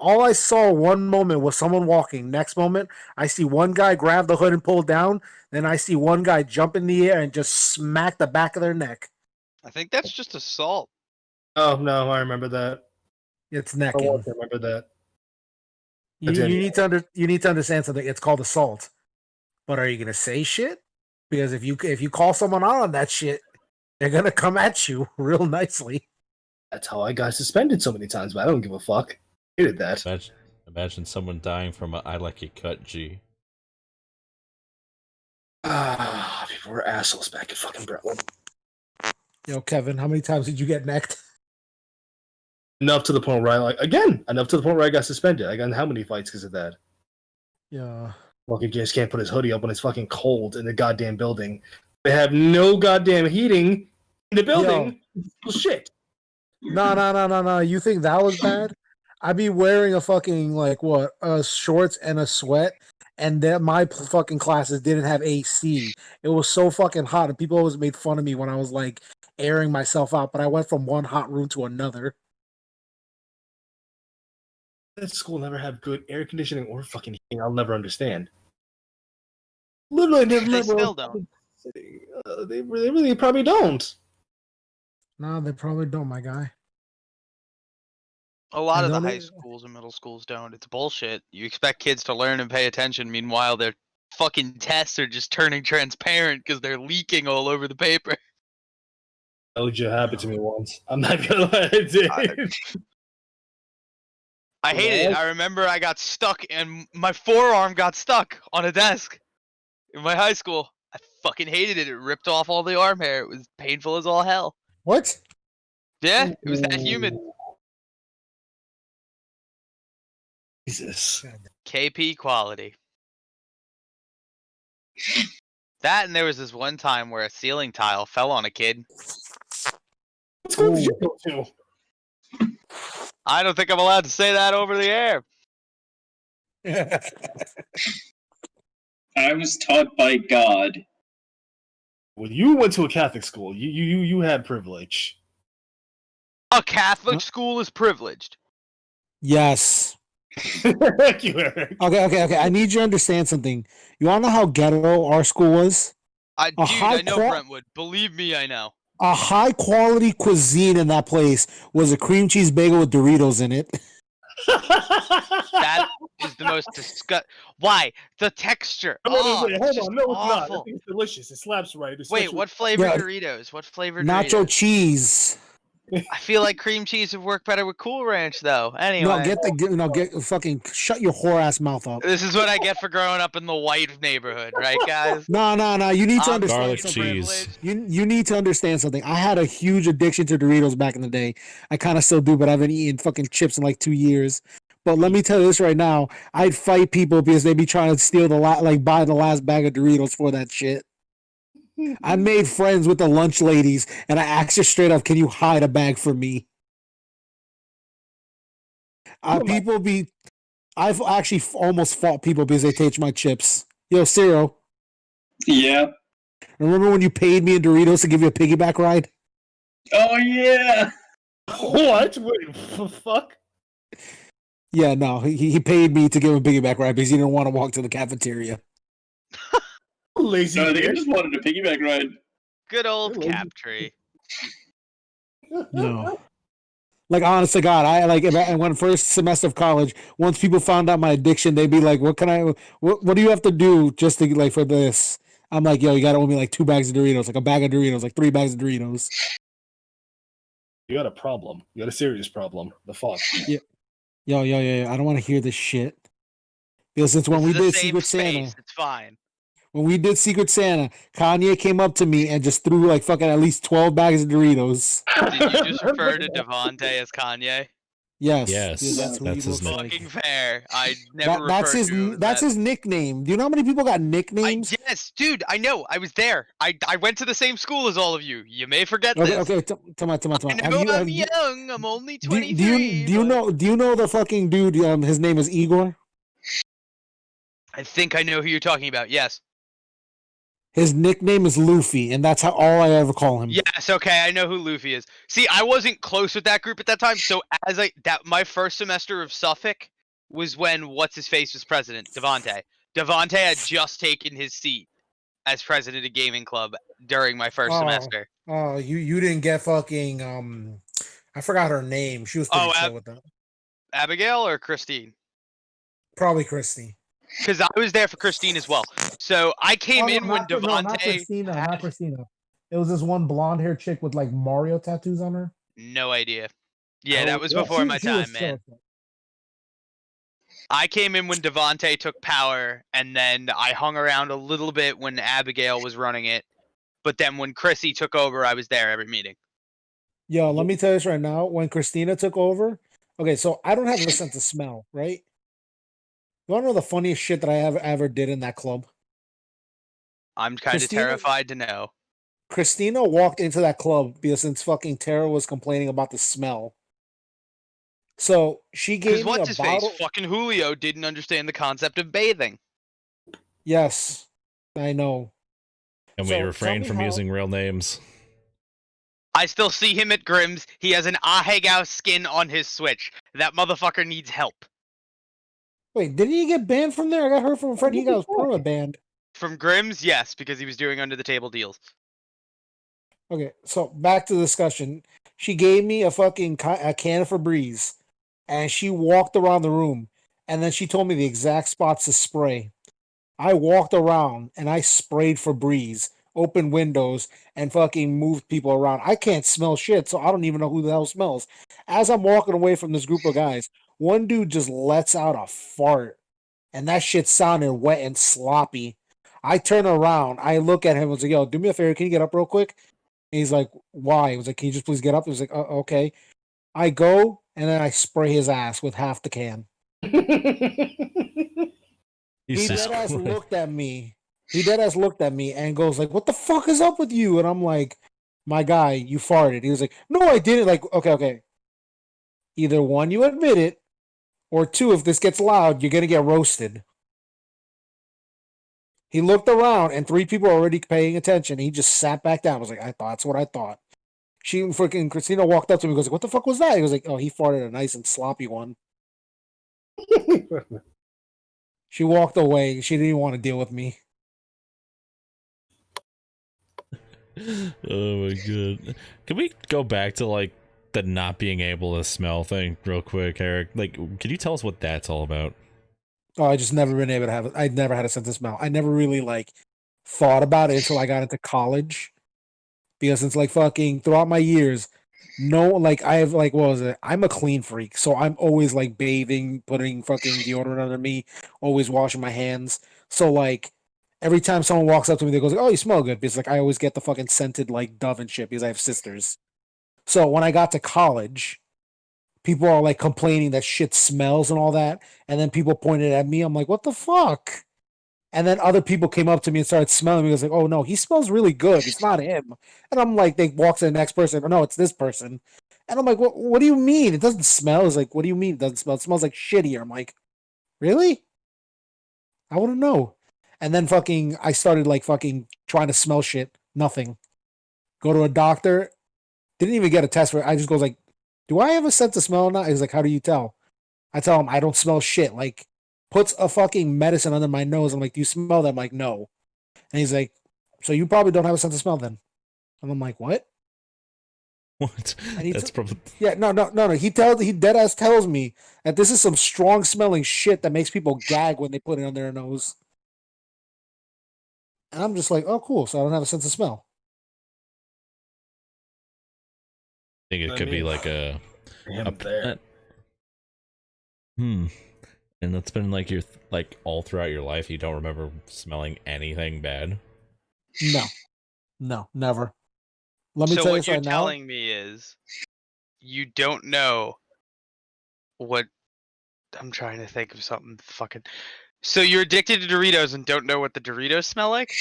all I saw one moment was someone walking. Next moment, I see one guy grab the hood and pull down. Then I see one guy jump in the air and just smack the back of their neck. I think that's just assault. Oh no, I remember that. It's I necking. remember that. You need to understand something. It's called assault. But are you gonna say shit? Because if you call someone out on that shit, they're gonna come at you real nicely. That's how I got suspended so many times, but I don't give a fuck. Hated that. Imagine someone dying from a "I like your cut" G. People were assholes back in fucking Brentwood. Yo, Kevin, how many times did you get necked? Enough to the point where enough to the point where I got suspended. I got in how many fights because of that? Yeah. Fucking just can't put his hoodie up when it's fucking cold in the goddamn building. They have no goddamn heating in the building. Well, shit. No. You think that was bad? I'd be wearing a fucking shorts and a sweat, and then my fucking classes didn't have AC. It was so fucking hot, and people always made fun of me when I was like airing myself out. But I went from one hot room to another. That school never have good air conditioning or fucking heating. I'll never understand. Literally, They still don't. They really probably don't. No, they probably don't, my guy. A lot of the don't high even- schools and middle schools don't. It's bullshit. You expect kids to learn and pay attention. Meanwhile, their fucking tests are just turning transparent because they're leaking all over the paper. That legit happened to me once. I'm not gonna lie, it did. I hated it. I remember I got stuck and my forearm got stuck on a desk in my high school. I fucking hated it. It ripped off all the arm hair. It was painful as all hell. What? Yeah, it was that humid. Jesus. KP quality. That and there was this one time where a ceiling tile fell on a kid. What school did you go to? I don't think I'm allowed to say that over the air. I was taught by God. Well, you went to a Catholic school. You had privilege. A Catholic Huh? school is privileged. Yes. Thank you, Eric. Okay. I need you to understand something. You wanna know how ghetto our school was? Dude, high I know qua- Brentwood. Believe me, I know. A high quality cuisine in that place was a cream cheese bagel with Doritos in it. That is the most disgust. Why? The texture. Wait, Oh, hold it's just on. No, it's not. awful. It's delicious. It slaps right. Wait, what flavor Yeah. Doritos? What flavor Nacho Doritos? cheese. I feel like cream cheese would work better with Cool Ranch, though. Anyway, Get fucking shut your whore ass mouth up. this is what I get for growing up in the white neighborhood, right, guys? No. You need to I'm understand Garlic fucking something. cheese. privileged. You need to understand something. I had a huge addiction to Doritos back in the day. I kind of still do, but I haven't eaten fucking chips in like 2 years. But let me tell you this right now: I'd fight people because they'd be trying to steal buy the last bag of Doritos for that shit. I made friends with the lunch ladies, and I asked her straight up, "Can you hide a bag for me?" I've actually almost fought people because they take my chips. Yo, Ciro, Yeah. remember when you paid me in Doritos to give you a piggyback ride? Oh yeah. What? Wait, fuck? Yeah, no, he paid me to give him a piggyback ride because he didn't want to walk to the cafeteria. Lazy No, I think I bitch. just wanted a piggyback ride. Good old You're lazy. Captree. No. Like, honest to God, and when first semester of college, once people found out my addiction, they'd be like, what do you have to do just to, like, for this? I'm like, yo, you gotta owe me, like, 2 bags of Doritos, like, a bag of Doritos, like, 3 bags of Doritos. You got a problem. You got a serious problem. The fuck? Yo, I don't want to hear this shit. Because since when This we is a did safe Secret space. Santa, It's fine. when we did Secret Santa, Kanye came up to me and just threw, like, fucking at least 12 bags of Doritos. Did you just refer to Devontae as Kanye? Yes. Yes, dude, that's who he his looks nick. like. Fucking fair. I never That's referred his to him as that's that. his nickname. Do you know how many people got nicknames? Yes, dude, I know. I was there. I went to the same school as all of you. You may forget Okay, this. okay. Come on. I know I'm young. I'm only 23. Do you but know the fucking dude? His name is Igor. I think I know who you're talking about. Yes. His nickname is Luffy, and that's all I ever call him. Yes. Okay, I know who Luffy is. See, I wasn't close with that group at that time. So my first semester of Suffolk was when what's his face was president, Devontae. Devontae had just taken his seat as president of Gaming Club during my first semester. Oh, you didn't get fucking I forgot her name. She was pretty chill with that. Abigail or Christine? Probably Christy. Because I was there for Christine as well. So I came in when not Devontae. Christina. Not Christina. It was this one blonde haired chick with like Mario tattoos on her. No idea. Yeah, that was Yeah, before my she was time, chill man. with that. I came in when Devontae took power, and then I hung around a little bit when Abigail was running it. But then when Chrissy took over, I was there every meeting. Yo, let me tell you this right now. When Christina took over, okay, so I don't have a sense of smell, right? You want to know the funniest shit that I ever did in that club? I'm kind of Christina- terrified to know. Christina walked into that club because since fucking Tara was complaining about the smell. So she Because gave me what's a his bottle. face? Fucking Julio didn't understand the concept of bathing. Yes, I know. And So, we tell refrain me from how- using real names. I still see him at Grimm's. He has an Ahegao skin on his Switch. That motherfucker needs help. Wait, didn't he get banned from there? I got heard from a friend he got perma banned. From Grimm's, yes, because he was doing under the table deals. Okay, so back to the discussion. She gave me a fucking a can of Febreze, and she walked around the room, and then she told me the exact spots to spray. I walked around and I sprayed Febreze open windows, and fucking moved people around. I can't smell shit, so I don't even know who the hell smells. As I'm walking away from this group of guys, one dude just lets out a fart, and that shit sounded wet and sloppy. I turn around, I look at him, I was like, yo, do me a favor, can you get up real quick? And he's like, why? I was like, can you just please get up? He was like, okay. I go, and then I spray his ass with half the can. He Jesus dead ass Christ. looked at me. He dead ass looked at me and goes like, "What the fuck is up with you?" And I'm like, "My guy, you farted." He was like, "No, I didn't." Like, okay. Either one, you admit it, or two, if this gets loud, you're gonna get roasted. He looked around, and three people were already paying attention. He just sat back down. I was like, that's what I thought. She freaking Christina walked up to me and goes, "What the fuck was that?" He was like, "Oh, he farted a nice and sloppy one." She walked away. She didn't even want to deal with me. Oh my god. Can we go back to like the not being able to smell thing real quick, Eric? Like, can you tell us what that's all about? Oh, I just never been able to have it. I never had a sense of smell. I never really like thought about it until I got into college. Because it's like fucking throughout my years, no, like I have like what was it? I'm a clean freak, so I'm always like bathing, putting fucking deodorant under me, always washing my hands. So like every time someone walks up to me, they goes like, "Oh, you smell good," because like I always get the fucking scented like Dove and shit because I have sisters. So when I got to college, people are like complaining that shit smells and all that, and then people pointed at me. I'm like, "What the fuck?" And then other people came up to me and started smelling me. I was like, "Oh no, he smells really good. It's not him." And I'm like, they walk to the next person. Oh no, it's this person. And I'm like, what do you mean? It doesn't smell. It's like, what do you mean it doesn't smell? It smells like shit here. I'm like, really? I wouldn't know. And then fucking, I started like fucking trying to smell shit. Nothing. Go to a doctor. Didn't even get a test for it. I just goes like, do I have a sense of smell or not? He's like, how do you tell? I tell him I don't smell shit. Like, puts a fucking medicine under my nose. I'm like, do you smell that? I'm like, no. And he's like, so you probably don't have a sense of smell then. And I'm like, what? What? And he That's probably Yeah, no. He dead ass tells me that this is some strong smelling shit that makes people gag when they put it on their nose. And I'm just like, oh, cool. So I don't have a sense of smell. I think it could be like a Him there. And that's been like your like all throughout your life. You don't remember smelling anything bad. No, never. Let me So tell you what you're right now. telling me is you don't know what I'm trying to think of something fucking. So you're addicted to Doritos and don't know what the Doritos smell like?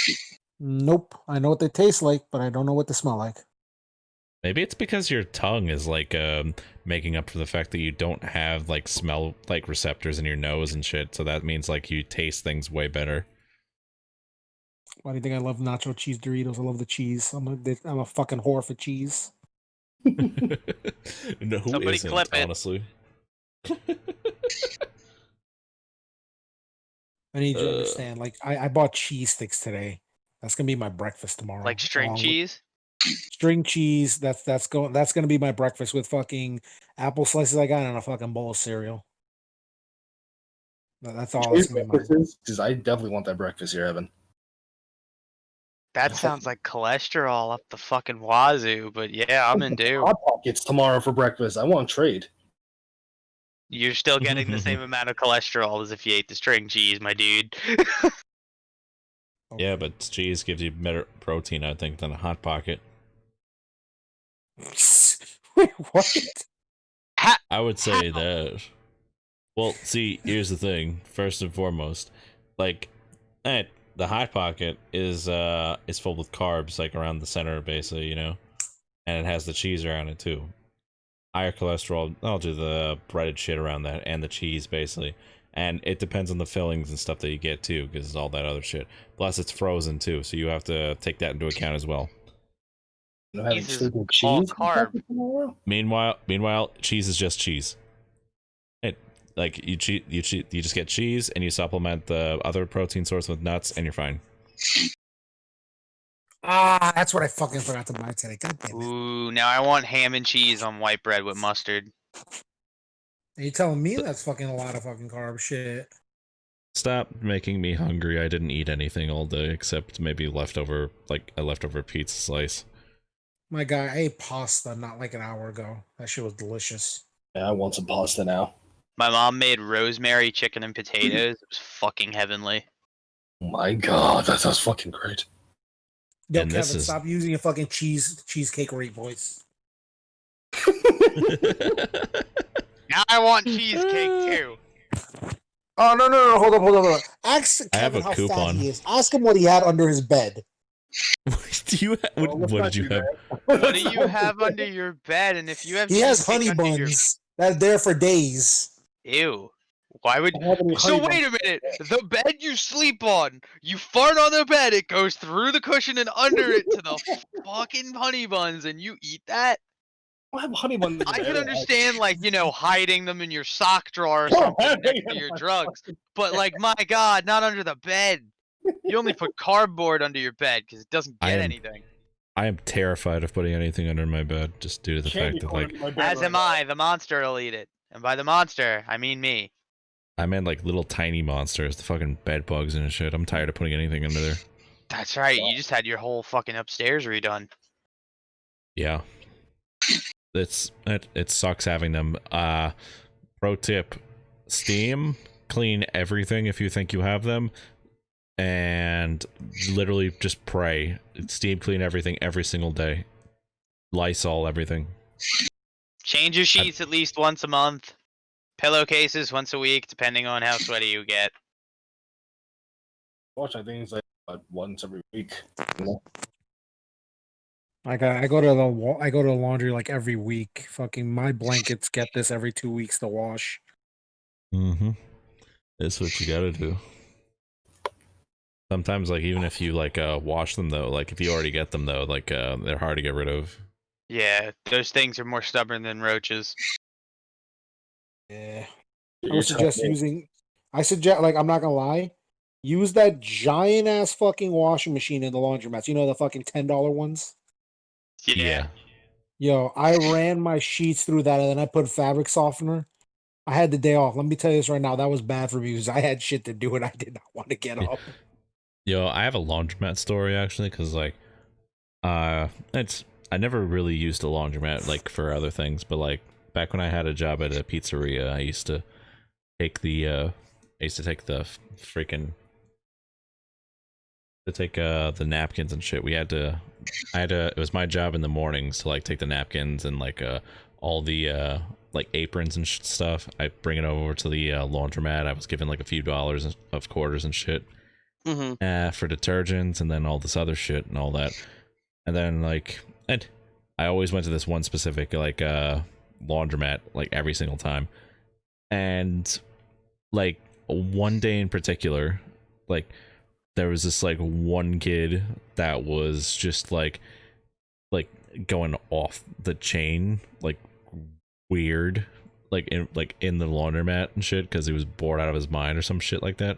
Nope. I know what they taste like, but I don't know what they smell like. Maybe it's because your tongue is like making up for the fact that you don't have like smell like receptors in your nose and shit. So that means like you taste things way better. Why do you think I love nacho cheese Doritos? I love the cheese. I'm a fucking whore for cheese. No, who Somebody isn't, clip it. honestly? I need you to understand. Like, I bought cheese sticks today. That's gonna be my breakfast tomorrow. Like string along with- cheese? String cheese. That's gonna be my breakfast with fucking apple slices I got and a fucking bowl of cereal. That's all. That's gonna be mine. Because I definitely want that breakfast here, Evan. That sounds like cholesterol up the fucking wazoo, but yeah, I'm in due. Hot Pockets tomorrow for breakfast. I want trade. You're still getting the same amount of cholesterol as if you ate the string cheese, my dude. Yeah, but cheese gives you better protein, I think, than a Hot Pocket. Wait, what? I would say that. Well, see, here's the thing. First and foremost, like, the Hot Pocket is filled with carbs, like around the center, basically, you know, and it has the cheese around it too. Higher cholesterol. I'll do the breaded shit around that and the cheese, basically. And it depends on the fillings and stuff that you get too, because it's all that other shit. Plus, it's frozen too, so you have to take that into account as well. You know, having Cheese is steak and all cheese carb. tomorrow? Meanwhile, cheese is just cheese. Like you just get cheese and you supplement the other protein source with nuts, and you're fine. That's what I fucking forgot to buy today. God damn it. Ooh, now I want ham and cheese on white bread with mustard. Are you telling me that's fucking a lot of fucking carb shit? Stop making me hungry. I didn't eat anything all day except maybe leftover, like a leftover pizza slice. My guy, I ate pasta not like an hour ago. That shit was delicious. Yeah, I want some pasta now. My mom made rosemary chicken and potatoes. It was fucking heavenly. Oh my god, that sounds fucking great. Yo, And Kevin, this is- stop using your fucking cheesecake rate voice. Now I want cheesecake too. Oh no! Hold up. Ask I have Kevin a how coupon. fat he is. Ask him what he had under his bed. Do you? Oh, let's What not did you do have? that. What do you have under your bed? And if you have He has cheesecake honey under your- buns that's there for days. Ew. Why would? I don't have any So honey wait buns. a minute. The bed you sleep on, you fart on the bed. It goes through the cushion and under it to the fucking honey buns, and you eat that. I have honey buns. I can understand, like, hiding them in your sock drawer or Oh, something hey, next to hey, your my drugs. fucking- But like, my God, not under the bed. You only put cardboard under your bed because it doesn't I get am- anything. I am terrified of putting anything under my bed, just due to the Candy fact that, corn like, in my bed As right am now. I. The monster will eat it, and by the monster, I mean me. I meant like little tiny monsters, the fucking bed bugs and shit. I'm tired of putting anything under there. That's right. You just had your whole fucking upstairs redone. Yeah. It sucks having them. Pro tip, Steam, clean everything if you think you have them, and literally just pray. Steam clean everything every single day. Lysol everything. Change your sheets at least once a month. Pillowcases once a week, depending on how sweaty you get. Watch, I think it's like once every week. I go to the laundry like every week. Fucking my blankets get this every 2 weeks to wash. Mm-hmm. That's what you gotta do. Sometimes, like, even if you like wash them though, like if you already get them though, like they're hard to get rid of. Yeah, those things are more stubborn than roaches. Yeah. I You're would suggest telling me- using. I suggest, like, I'm not gonna lie, use that giant ass fucking washing machine in the laundromats. You know, the fucking $10 ones. Yeah. Yo, I ran my sheets through that, and then I put fabric softener. I had the day off. Let me tell you this right now, that was bad for me because I had shit to do and I did not want to get up. Yo, I have a laundromat story actually, because like, it's I never really used a laundromat like for other things, but like back when I had a job at a pizzeria, I used to take the the napkins and shit. It was my job in the mornings to like take the napkins and like all the like aprons and stuff. I bring it over to the laundromat. I was given like a few dollars of quarters and shit for detergents and then all this other shit and all that. And then like, and I always went to this one specific like laundromat like every single time. And like one day in particular, like there was this like one kid that was just like going off the chain, like weird, like in the laundromat and shit, because he was bored out of his mind or some shit like that.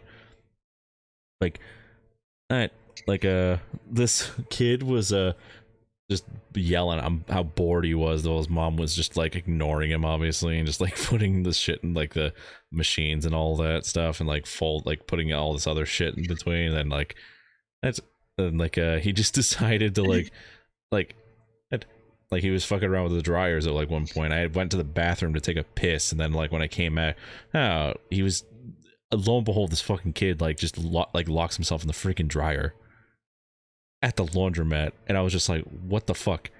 This kid was just yelling how bored he was, though his mom was just like ignoring him obviously and just like putting the shit in like the machines and all that stuff and like putting all this other shit in between, and he just decided to like he was fucking around with the dryers at like one point. I went to the bathroom to take a piss, and then like when I came out, he was, lo and behold, this fucking kid like just locks himself in the freaking dryer at the laundromat, and I was just like, what the fuck?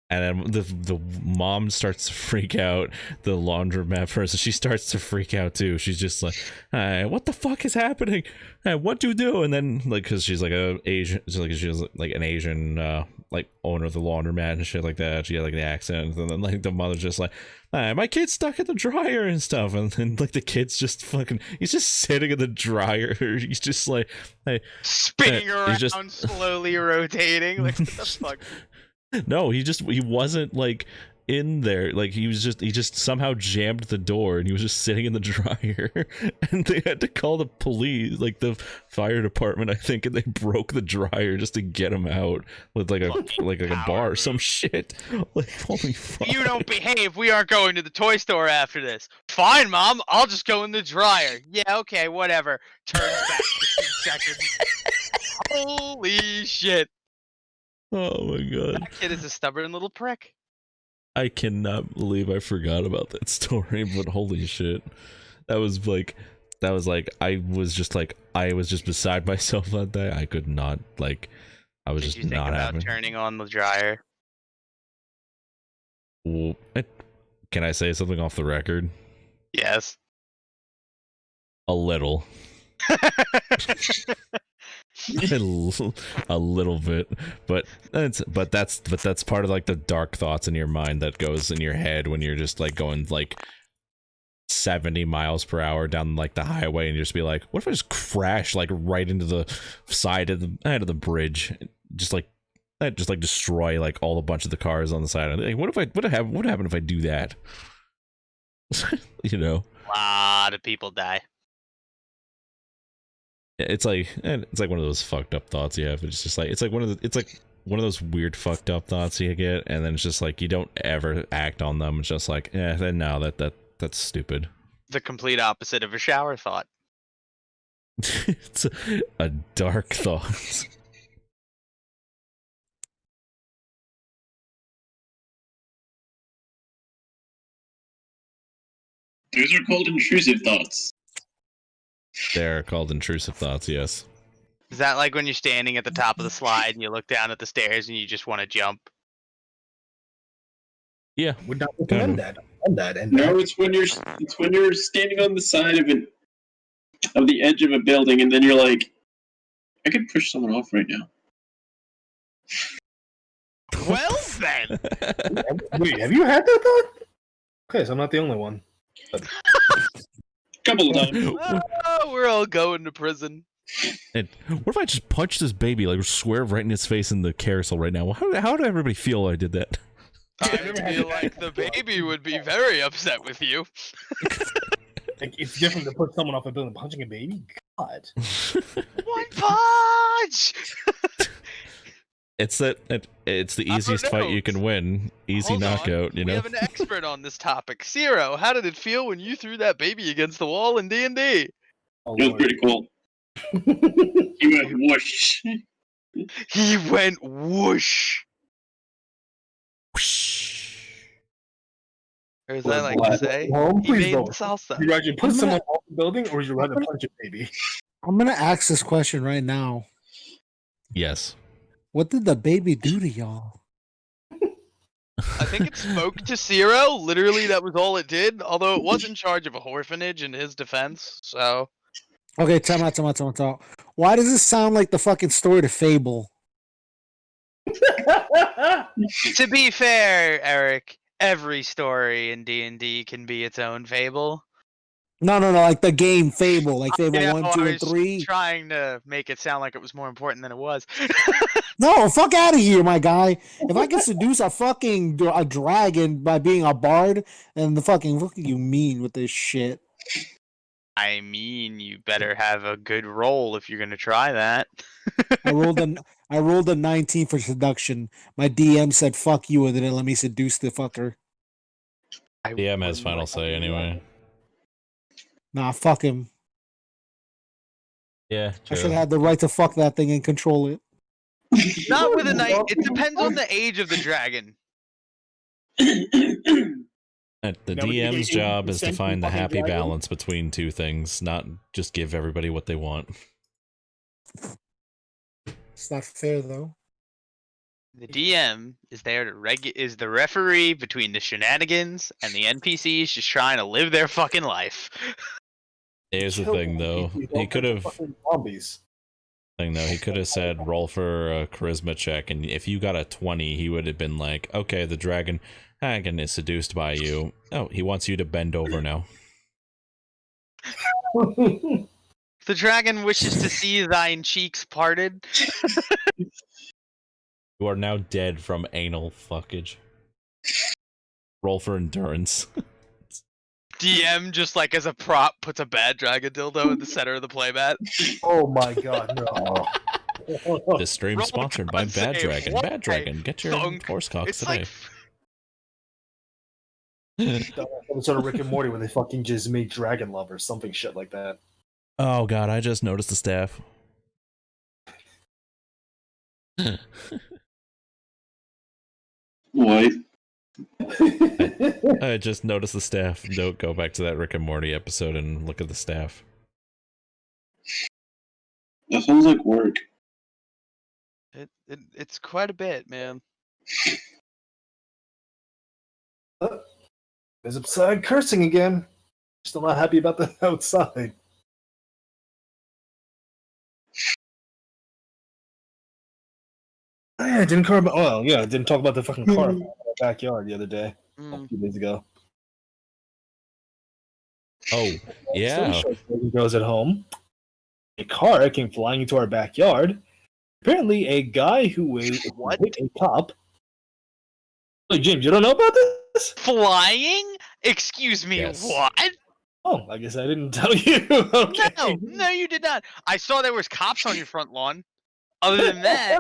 And then the mom starts to freak out. The laundromat person, she starts to freak out too. She's just like, hey, what the fuck is happening? Hey, what do you do? And then like, because she's like an Asian like owner of the laundromat and shit like that. She had like the accent, and then like the mother's just like, hey, my kid's stuck in the dryer and stuff. And then like the kid's just fucking, he's just sitting in the dryer. He's just like, hey, Spinning he's around, just- slowly rotating. Like, what the fuck? No, he wasn't like in there. Like he just somehow jammed the door and he was just sitting in the dryer and they had to call the police, like the fire department, I think, and they broke the dryer just to get him out with like a bar or some shit. Like, holy fuck. You don't behave, we aren't going to the toy store after this. Fine, Mom, I'll just go in the dryer. Yeah, okay, whatever. Turns back 15 seconds. Holy shit. Oh my god. That kid is a stubborn little prick. I cannot believe I forgot about that story, but holy shit. I was just beside myself that day. I could not, like, I was Did just you think not about having. turning on the dryer? Well, can I say something off the record? Yes. A little. A little bit, but that's part of like the dark thoughts in your mind that goes in your head when you're just like going like 70 miles per hour down like the highway and you just be like, what if I just crash like right into the side of the bridge, just like destroy like all the bunch of the cars on the side. Like, what happened if I do that? You know, A lot of people die. it's like one of those fucked up thoughts you have. It's just like it's like one of those weird fucked up thoughts you get, and then it's just like you don't ever act on them. It's just like, no, that's stupid. The complete opposite of a shower thought. It's a dark thought. Those are called intrusive thoughts. They're called intrusive thoughts, yes. Is that like when you're standing at the top of the slide and you look down at the stairs and you just want to jump? Yeah. Would not recommend that. And No, it's when you're standing on the side of the edge of a building, and then you're like, I could push someone off right now. Well then! Wait, have you had that thought? Okay, so I'm not the only one. Couple of times. Oh, we're all going to prison. And what if I just punch this baby, like swerve right in his face in the carousel right now? How do everybody feel I did that? I feel like the baby would be very upset with you. Like, it's different to put someone off a building punching a baby. God. One punch! It's the easiest fight you can win. Easy Hold on, knockout, you We know. have an expert on this topic. Zero, how did it feel when you threw that baby against the wall in D&D? Oh, It was Lord. pretty cool. He went whoosh. He went whoosh. Or is that like to say? Home, He please made don't. salsa. Would you rather put someone off the building, or would you rather punch a baby? I'm gonna ask this question right now. Yes. What did the baby do to y'all? I think it spoke to Zero. Literally, that was all it did. Although it was in charge of a orphanage in his defense. So Okay, time out. Why does this sound like the fucking story to Fable? to be fair, Eric, every story in D&D can be its own fable. No, like the game Fable, like Fable Yeah, 1, I 2, and was 3. trying to make it sound like it was more important than it was. No, fuck out of here, my guy. If I can seduce a dragon by being a bard, then the fucking look at you mean with this shit. I mean, you better have a good roll if you're gonna try that. I rolled a 19 for seduction. My DM said fuck you and didn't let me seduce the fucker. DM has final say anyway. Nah, fuck him. Yeah. I should have had the right to fuck that thing and control it. Not with a knight. It depends on the age of the dragon. The Now, when you DM's get job is to 80% find the fucking happy dragon? balance between two things, not just give everybody what they want. It's not fair though. The DM is there to is the referee between the shenanigans and the NPCs just trying to live their fucking life. Here's the thing, though. He could have zombies. He could have said roll for a charisma check, and if you got a 20, he would have been like, okay, the dragon is seduced by you. Oh, he wants you to bend over now. The dragon wishes to see thine cheeks parted. You are now dead from anal fuckage. Roll for endurance. DM just like as a prop puts a bad dragon dildo in the center of the playmat. Oh my god, no. This stream Roll sponsored for by con Bad save. Dragon. Why? Bad Dragon, get your Thunk. horse cocks It's today. like That episode of Rick and Morty where they fucking just made Dragon Love or something shit like that. Oh god, I just noticed the staff. What? I just noticed the staff. Don't go back to that Rick and Morty episode and look at the staff. That sounds like work. it's quite a bit, man. There's outside cursing again. Still not happy about the outside. Oh, yeah, I didn't I didn't talk about the fucking car in my backyard the other day, a Mm. few days ago. Oh, yeah. Story short, goes at home. A car came flying into our backyard. Apparently, a guy who was a cop. Like, James, you don't know about this? Flying? Excuse me, Yes. what? Oh, I guess I didn't tell you. Okay. No, you did not. I saw there was cops on your front lawn. Other than that,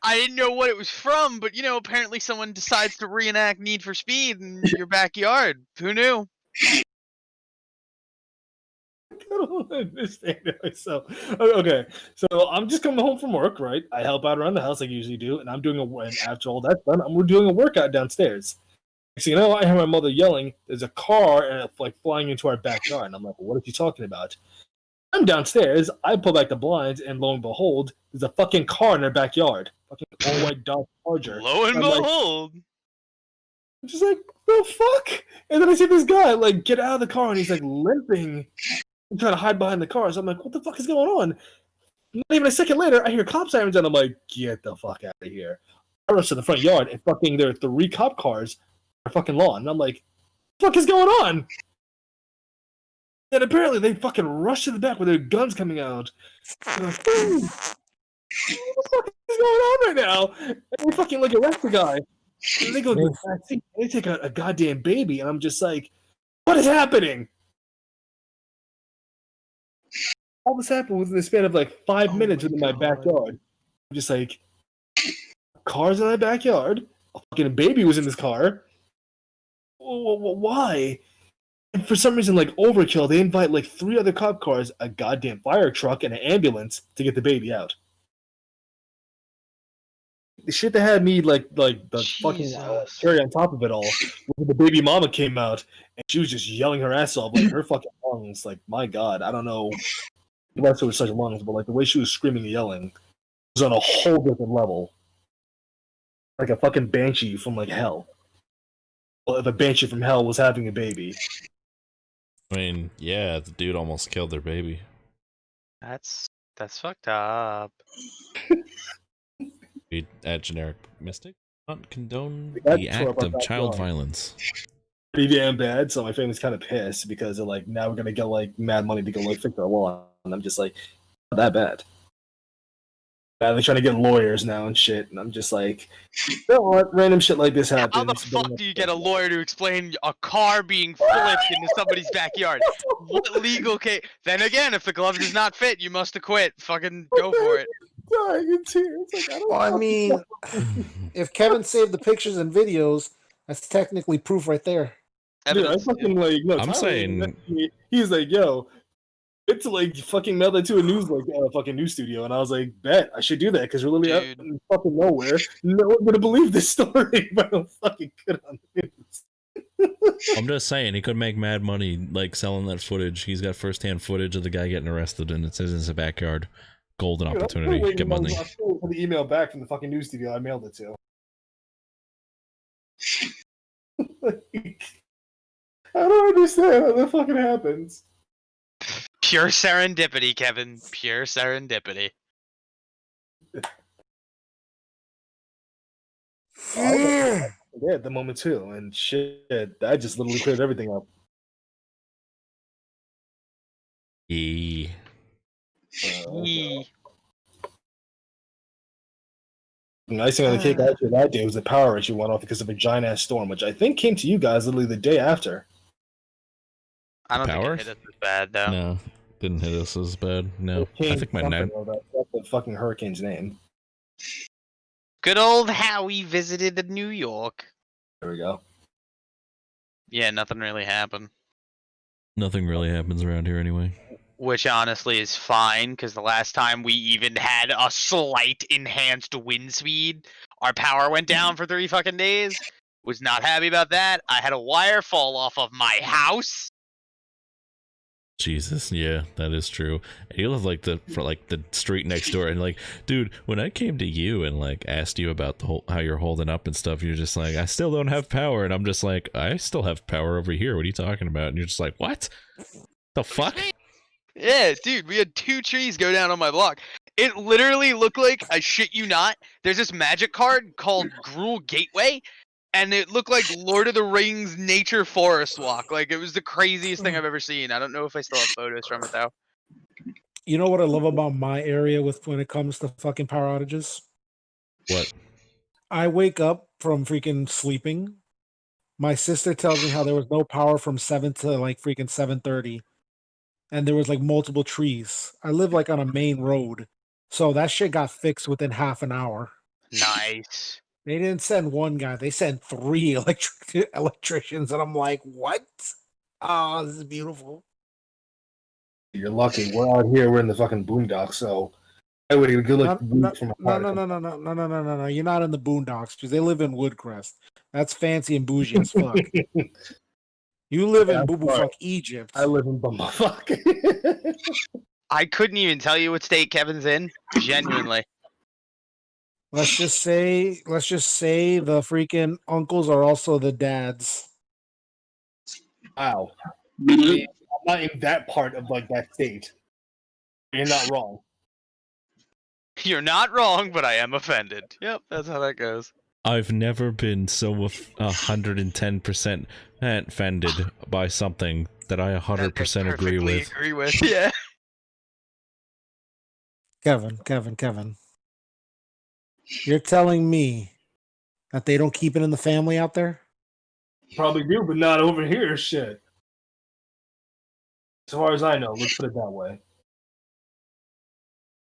I didn't know what it was from, but apparently someone decides to reenact Need for Speed in your backyard. Who knew? I don't understand it. So, okay. So I'm just coming home from work, right? I help out around the house like I usually do, and I'm doing and after all that's done, we're doing a workout downstairs. So, I hear my mother yelling, there's a car and it's like flying into our backyard. And I'm like, well, what are you talking about? I'm downstairs, I pull back the blinds, and lo and behold, there's a fucking car in our backyard. Fucking all-white Dodge Charger. Lo and I'm like- behold. I'm just like, the fuck? And then I see this guy, like, get out of the car, and he's, like, limping and trying to hide behind the car. So I'm like, what the fuck is going on? Not even a second later, I hear cop sirens, and I'm like, get the fuck out of here. I rush to the front yard, and fucking there are 3 cop cars on our fucking lawn. And I'm like, what the fuck is going on? And apparently they fucking rush to the back with their guns coming out. And I'm like, what the fuck is going on right now? And they fucking like arrest the guy. And they go to the back seat, and they take a goddamn baby, and I'm just like, what is happening? All this happened within the span of like 5 minutes within my backyard. I'm just like, cars in my backyard. A fucking baby was in this car. Why? And for some reason, like overkill, they invite like 3 other cop cars, a goddamn fire truck, and an ambulance to get the baby out. The shit that had me like the fucking Jesus. cherry on top of it all, when the baby mama came out and she was just yelling her ass off, like her fucking lungs, like my god, I don't know why she was such lungs, but like the way she was screaming and yelling was on a whole different level, like a fucking banshee from like hell. Well, if a banshee from hell was having a baby. I mean, yeah, the dude almost killed their baby. That's fucked up. We at Generic Mystic not condone That's the what act of about child God. violence. Pretty damn bad, so my family's kind of pissed because they're like, now we're gonna get like mad money to go like fix our lawn, and I'm just like, not that bad. And they're trying to get lawyers now and shit, and I'm just like, you know what? Random shit like this happens. How the fuck do you get a lawyer to explain a car being flipped into somebody's backyard? What legal case? Then again, if the glove does not fit, you must acquit. Fucking go for it. Dying in tears. Like, I don't Well, I mean, if Kevin saved the pictures and videos, that's technically proof right there. Dude, I Evidence. fucking like no. I'm Tyler saying- messaged me, he's like, yo, it's like fucking mail that to a news fucking news studio, and I was like, bet I should do that because we're literally out Dude. in fucking nowhere. No one's gonna believe this story, but I'm fucking good on the news. I'm just saying, he could make mad money like selling that footage. He's got first-hand footage of the guy getting arrested, and it says in his backyard. Golden Dude, I'm still opportunity, waiting get money. for the email back from the fucking news studio I mailed it to. Like, I don't understand how that fucking happens. Pure serendipity, Kevin. Pure serendipity. Yeah, at the moment too, and shit, I just literally cleared everything up. Yeah. So, Yee. The icing on the cake after that day was the power issue went off because of a giant ass storm, which I think came to you guys literally the day after. I don't Power? think it hit us as bad though. No, didn't hit us as bad. No, I King think my something net. or other. That's the fucking hurricane's name. Good old Howie visited New York. There we go. Yeah, nothing really happened. Nothing really happens around here anyway. Which honestly is fine, because the last time we even had a slight enhanced wind speed, our power went down for 3 fucking days. Was not happy about that. I had a wire fall off of my house. Jesus, yeah, that is true. You live like the street next door, and like, dude, when I came to you and like asked you about the whole how you're holding up and stuff, you're just like, I still don't have power, and I'm just like, I still have power over here. What are you talking about? And you're just like, what? The fuck? Yeah, dude, we had 2 trees go down on my block. It literally looked like, I shit you not, there's this magic card called Gruul Gateway, and it looked like Lord of the Rings nature forest walk. Like, it was the craziest thing I've ever seen. I don't know if I still have photos from it, though. You know what I love about my area with when it comes to fucking power outages? What? I wake up from freaking sleeping. My sister tells me how there was no power from 7 to like freaking 7:30. And there was like multiple trees. I live like on a main road. So that shit got fixed within half an hour. Nice. They didn't send one guy, they sent 3 electricians, and I'm like, what? Oh, this is beautiful. You're lucky. We're out here. We're in the fucking boondocks, so I would even good like No, from no. You're not in the boondocks because they live in Woodcrest. That's fancy and bougie as fuck. You live Yeah, in boo boo sorry. fuck Egypt. I live in Bumfuck. I couldn't even tell you what state Kevin's in. Genuinely. Let's just say the freaking uncles are also the dads. Wow. I'm not in that part of like that state. You're not wrong. You're not wrong, but I am offended. Yep, that's how that goes. I've never been so 110% offended by something that I 100% agree with. Agree with. Yeah. Kevin. You're telling me that they don't keep it in the family out there? Probably do, but not over here. Shit. As far as I know, let's put it that way.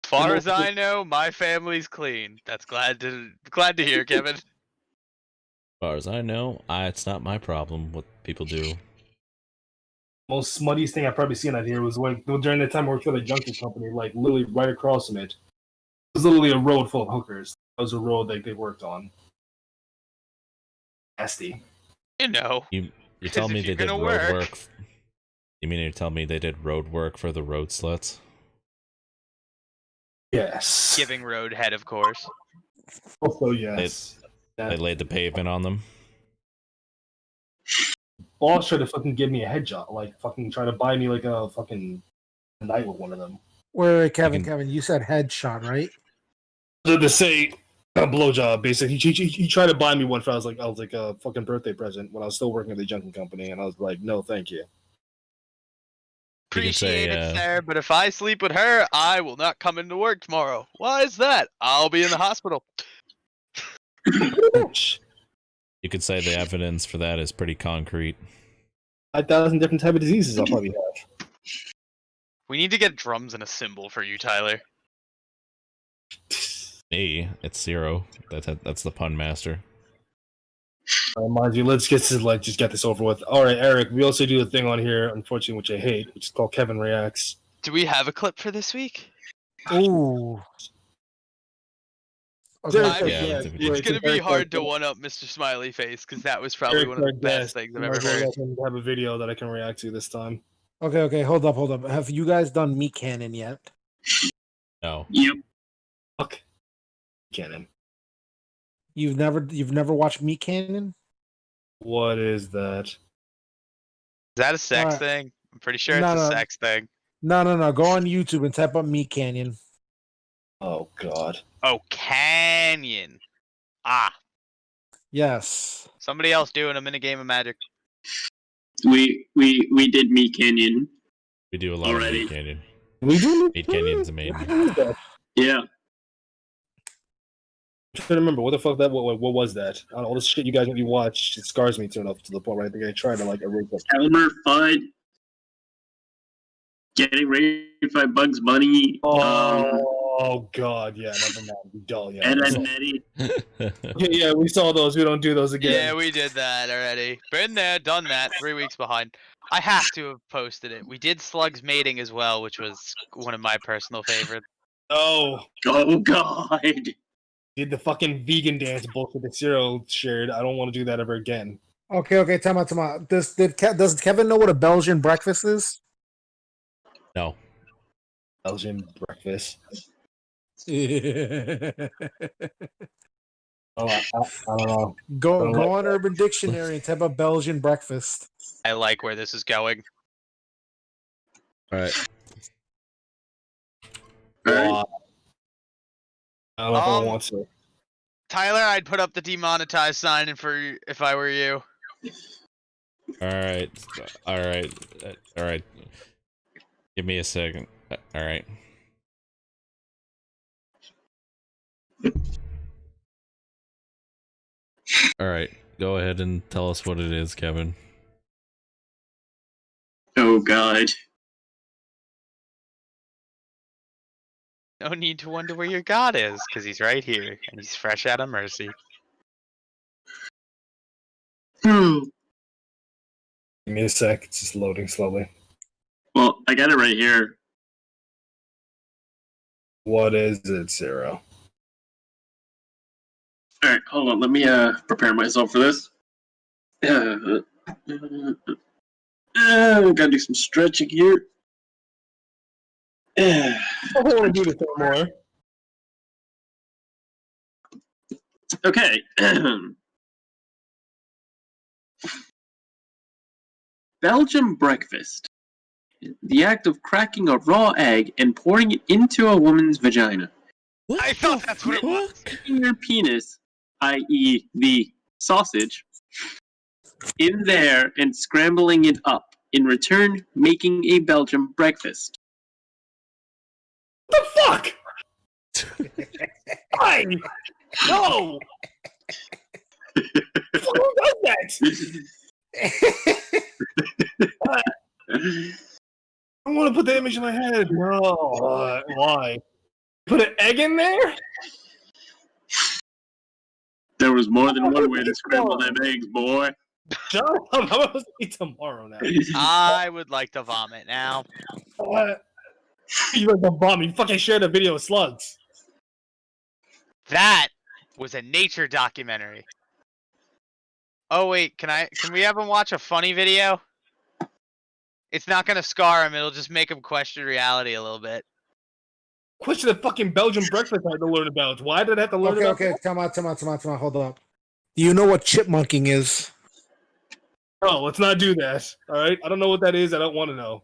As far as I know, my family's clean. That's glad to hear, Kevin. As far as I know, it's not my problem what people do. Most smuttiest thing I've probably seen out here was like during the time I worked for the junction company, like literally right across from it. It was literally a road full of hookers. That was a road that they worked on. Nasty. You know. You tell me if they you're did gonna road work- work. You mean you tell me they did road work for the road sluts? Yes. Giving road head, of course. Also, yes. They laid the pavement on them. Boss tried to fucking give me a head job, like fucking try to buy me like a fucking night with one of them. Wait, Kevin, you said headshot, right? To say a blowjob, basically. He tried to buy me one for I was like a fucking birthday present when I was still working at the junction company, and I was like, no, thank you. You can say, Appreciate it, sir, but if I sleep with her, I will not come into work tomorrow. Why is that? I'll be in the hospital. You could say the evidence for that is pretty concrete. 5,000 different type of diseases I'll probably have. We need to get drums and a cymbal for you, Tyler. Me, it's 0. That's the pun master. Mind you, let's get to just get this over with. All right, Eric. We also do a thing on here, unfortunately, which I hate, which is called Kevin Reacts. Do we have a clip for this week? Ooh. Yeah, It's gonna be hard to one up Mr. Smiley Face because that was probably one of the best things I've ever heard. I have a video that I can react to this time. Okay, hold up. Have you guys done Meat Cannon yet? No. Yep. Fuck. Cannon. You've never watched Meat Cannon? What is that? Is that a sex Alright. thing? I'm pretty sure it's No, a no. sex thing. No. Go on YouTube and type up Meat Canyon. Oh God. Oh, Canyon. Ah, Yes. somebody else doing a mini game of Magic. We did Meat Canyon. We do a lot Already. of Meat Canyon. We do Meat Canyon's amazing. Yeah. trying to remember what the fuck that what was that? All this shit you guys maybe watch, it scars me to the point where I think I try to like erase it. Elmer Fudd. Getting raped by Bugs Bunny. Oh god, yeah, never mind. Dull, yeah. Ed, we Ed, saw- and Eddie. yeah, we saw those. We don't do those again. Yeah, we did that already. Been there, done that. 3 weeks behind. I have to have posted it. We did Slugs Mating as well, which was one of my personal favorites. Oh, Oh God. did the fucking vegan dance bullshit that Cyril shared. I don't want to do that ever again. Okay, time out. Does Kevin know what a Belgian breakfast is? No. Belgian breakfast. go Oh, I don't know. go on Urban Dictionary and type up Belgian breakfast. I like where this is going. All right. I don't know if I Um, want to. Tyler, I'd put up the demonetized sign if I were you. All right. All right. All right. Give me a second. All right. All right. Go ahead and tell us what it is, Kevin. Oh God. No need to wonder where your god is, because he's right here, and he's fresh out of mercy. Hmm. Give me a sec. It's just loading slowly. Well, I got it right here. What is it, Zero? All right, hold on. Let me prepare myself for this. Gotta do some stretching here. I don't want to do this anymore. Okay. Belgian breakfast. The act of cracking a raw egg and pouring it into a woman's vagina. What I thought that's what it was. Taking your penis, i.e., the sausage, in there and scrambling it up. In return, making a Belgian breakfast. What the fuck? Why? No! Who does that? I want to put the image in my head. No. Why? Put an egg in there? There was more than one way to scramble them eggs, boy. Shut up. I'm supposed to eat tomorrow now. I would like to vomit now. You like the bomb. You fucking shared a video of slugs. That was a nature documentary. Oh wait, can we have him watch a funny video? It's not gonna scar him, it'll just make him question reality a little bit. Question the fucking Belgian breakfast I had to learn about. Why did I have to learn about Okay, come on, hold up. Do you know what chipmunking is? No, let's not do that. Alright? I don't know what that is. I don't want to know.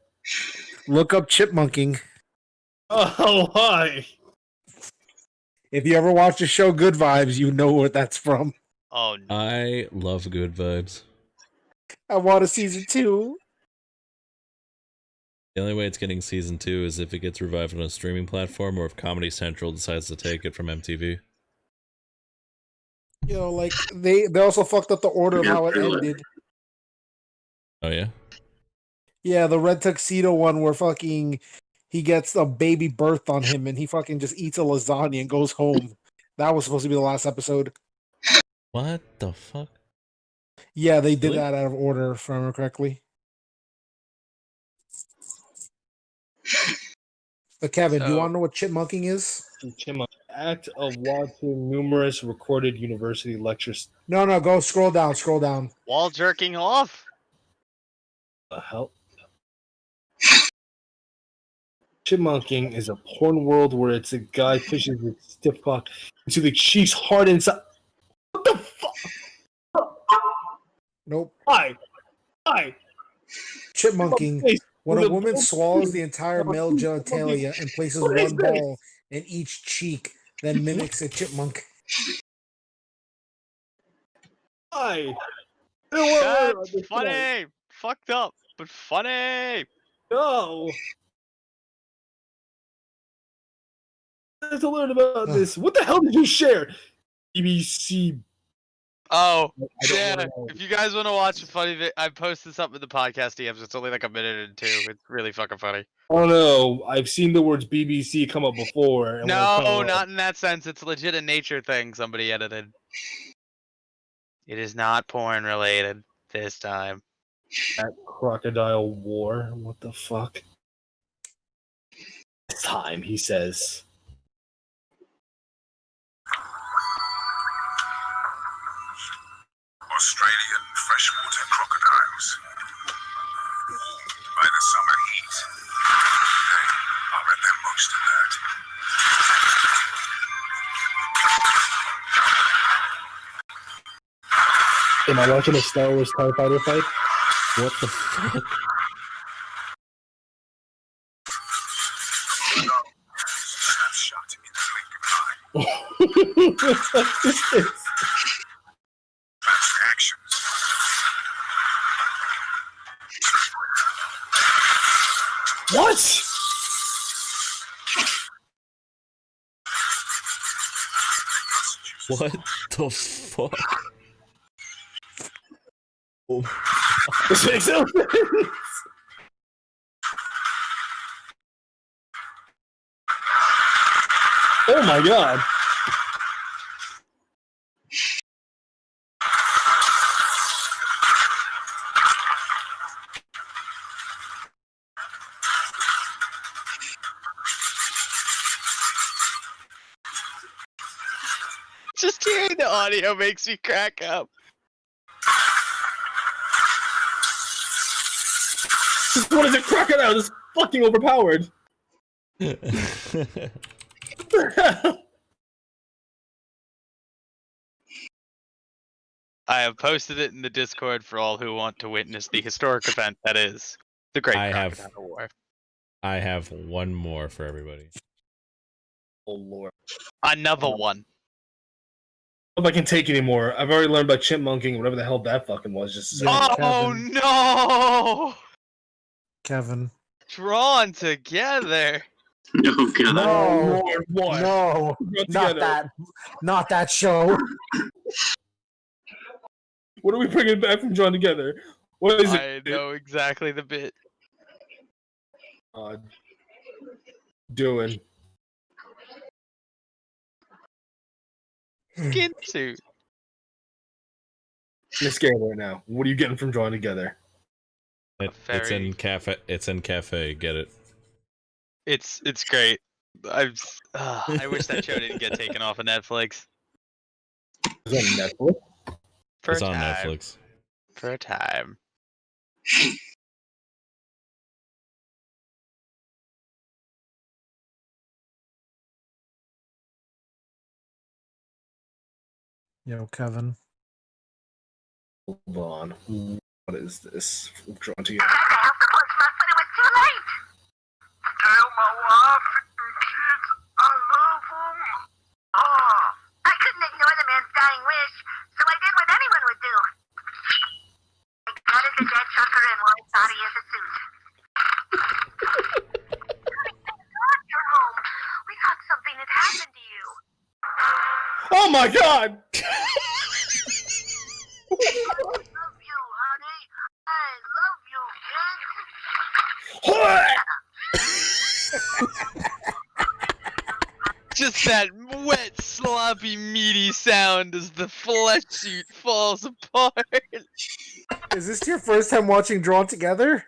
Look up chipmunking. Oh, why? If you ever watch the show Good Vibes, you know where that's from. Oh no. I love Good Vibes. I want a season 2. The only way it's getting season 2 is if it gets revived on a streaming platform or if Comedy Central decides to take it from MTV. You know, like they also fucked up the order of how it ended. Oh yeah? Yeah, the red tuxedo one where fucking he gets a baby birth on him and he fucking just eats a lasagna and goes home. That was supposed to be the last episode. What the fuck? Yeah, they did Really? that out of order, if I remember correctly. But Kevin, do you So- want to know what chipmunking is? Chipmunk. Act of watching numerous recorded university lectures. No, go scroll down. Wall jerking off? The hell? Chipmunking is a porn world where it's a guy pushes his stiff cock into the cheeks hard inside. What the fuck? Nope. Why? Chipmunking. When a With woman bull- swallows the entire male genitalia and places What is one this? ball in each cheek, then mimics a chipmunk. Why? I don't wanna learn about That's this funny! tonight. Fucked up, but funny! No. I have to learn about this. What the hell did you share? BBC. Oh, I don't yeah. wanna know. If you guys want to watch a funny video, I posted something in the podcast DMs. It's only like a minute and 2. It's really fucking funny. Oh no, I've seen the words BBC come up before. And when I No, saw it, not in that sense. It's legit a nature thing somebody edited. It is not porn related this time. that crocodile war. What the fuck? This time, he says. Australian freshwater crocodiles. Warmed by the summer heat, they are at their most alert. Am I watching a Star Wars TIE Fighter fight? What the fuck? Snapshot in the blink of an eye. What is this? Fast actions. What? What the fuck? Oh, This makes no sense. Oh my god. Just hearing the audio makes me crack up. What is it? Crocodile is fucking overpowered. What the hell? I have posted it in the Discord for all who want to witness the historic event that is the Great I have- Crocodile War. I have one more for everybody. Oh lord. Another one. I don't know if I can take anymore. I've already learned about chipmunking, whatever the hell that fucking was. Just Yeah. Oh Kevin. no! Kevin. Drawn together. Oh god. No. Lord, what? No, Brought not together. that. Not that show. What are we bringing back from Drawn Together? What is I it? know exactly the bit. Doing. Skin suit. I'm scared right now. What are you getting from Drawn Together? It's Very- in cafe. It's in cafe. Get it? It's great. I wish that show didn't get taken off of Netflix. Is it on Netflix? For It's a on time. Netflix. For a time. Yo, Kevin. Hold on. What is this? Drawn Together. I helped the Portsmouth, but it was too late. Tell my wife and kids I love them. Oh. I couldn't ignore the man's dying wish, so I did what anyone would do. I gutted the dead trucker and wore his body as a suit. Coming your home. We thought something had happened to you. Oh my god! I love you, honey. I love you, kid. Just that wet, sloppy, meaty sound as the flesh suit falls apart. Is this your first time watching Drawn Together?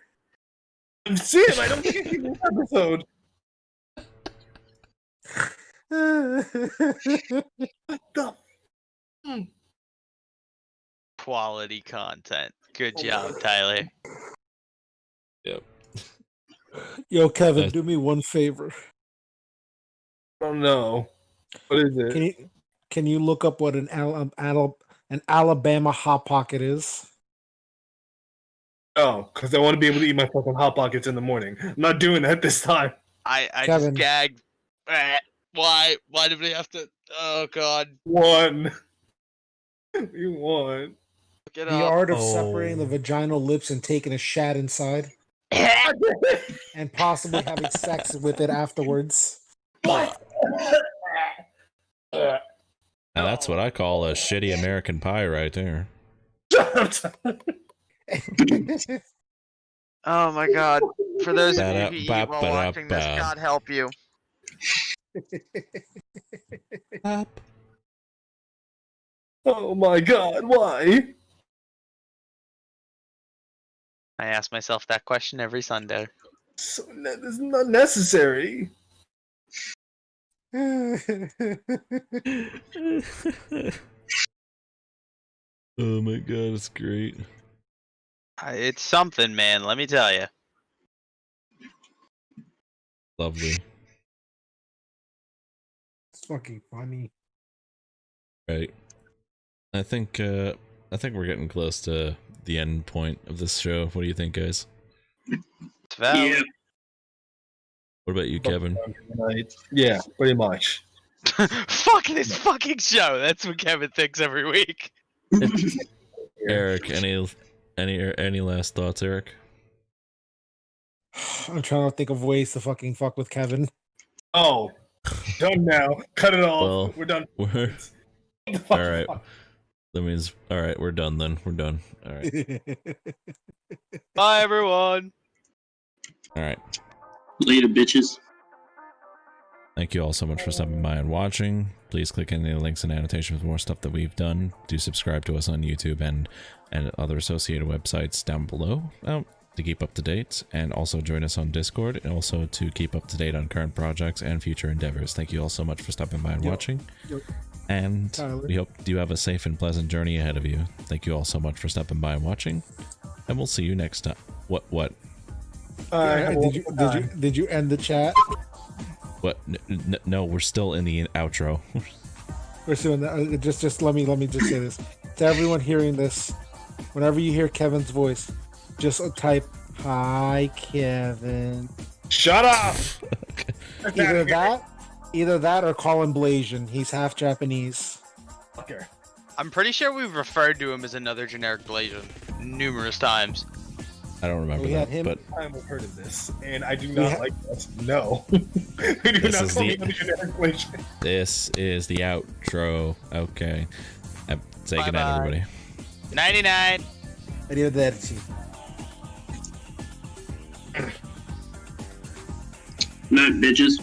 See him. I don't think I've seen this episode. The Quality content. Good job, Tyler. Yep. Yo, Kevin, Nice. do me one favor. I don't know. What is it? Can you look up what an Alabama hot pocket is? Oh, because I want to be able to eat my fucking hot pockets in the morning. I'm not doing that this time. I Kevin. just gagged. Why? Why did we have to? Oh God. One. You won. Look it The up. art of Oh. separating the vaginal lips and taking a shat inside, and possibly having sex with it afterwards. What? Now that's what I call a shitty American Pie right there. Oh my god. For those of you who eat while Ba-da-ba-ba-da-ba. watching this, God help you. Oh my god, why? I ask myself that question every Sunday. So this is not necessary. Oh my god, it's great. It's something, man, let me tell you. Lovely. It's fucking funny. Right. I think we're getting close to the end point of this show. What do you think, guys? It's valid. Yeah. What about you, Kevin? Yeah, pretty much. Fuck this fucking show. That's what Kevin thinks every week. Eric, any last thoughts, Eric? I'm trying to think of ways to fucking fuck with Kevin. Oh, done now. Cut it off. Well, We're done. We're all right. That means all right. We're done then. We're done. All right. Bye, everyone. All right. Later, bitches. Thank you all so much for stopping by and watching. Please click any of the links and annotations for more stuff that we've done. Do subscribe to us on YouTube and other associated websites down below to keep up to date, and also join us on Discord, and also to keep up to date on current projects and future endeavors. Thank you all so much for stopping by and watching. And Tyler. we hope you have a safe and pleasant journey ahead of you. Thank you all so much for stopping by and watching, and we'll see you next time. What? Did you end the chat? What? No, we're still in the outro. We're doing that. Just let me just say this to everyone hearing this. Whenever you hear Kevin's voice, just type "Hi, Kevin." Shut up! Either that, or call him Blasian. He's half Japanese. Okay. I'm pretty sure we've referred to him as another generic Blasian numerous times. I don't remember We had that, him- but I've heard of this, and I do not like this. No. We do This not is call me the- the generic equation. this is the outro. Okay. Say goodnight, Bye-bye. everybody. 99. Arrivederci. Night, bitches.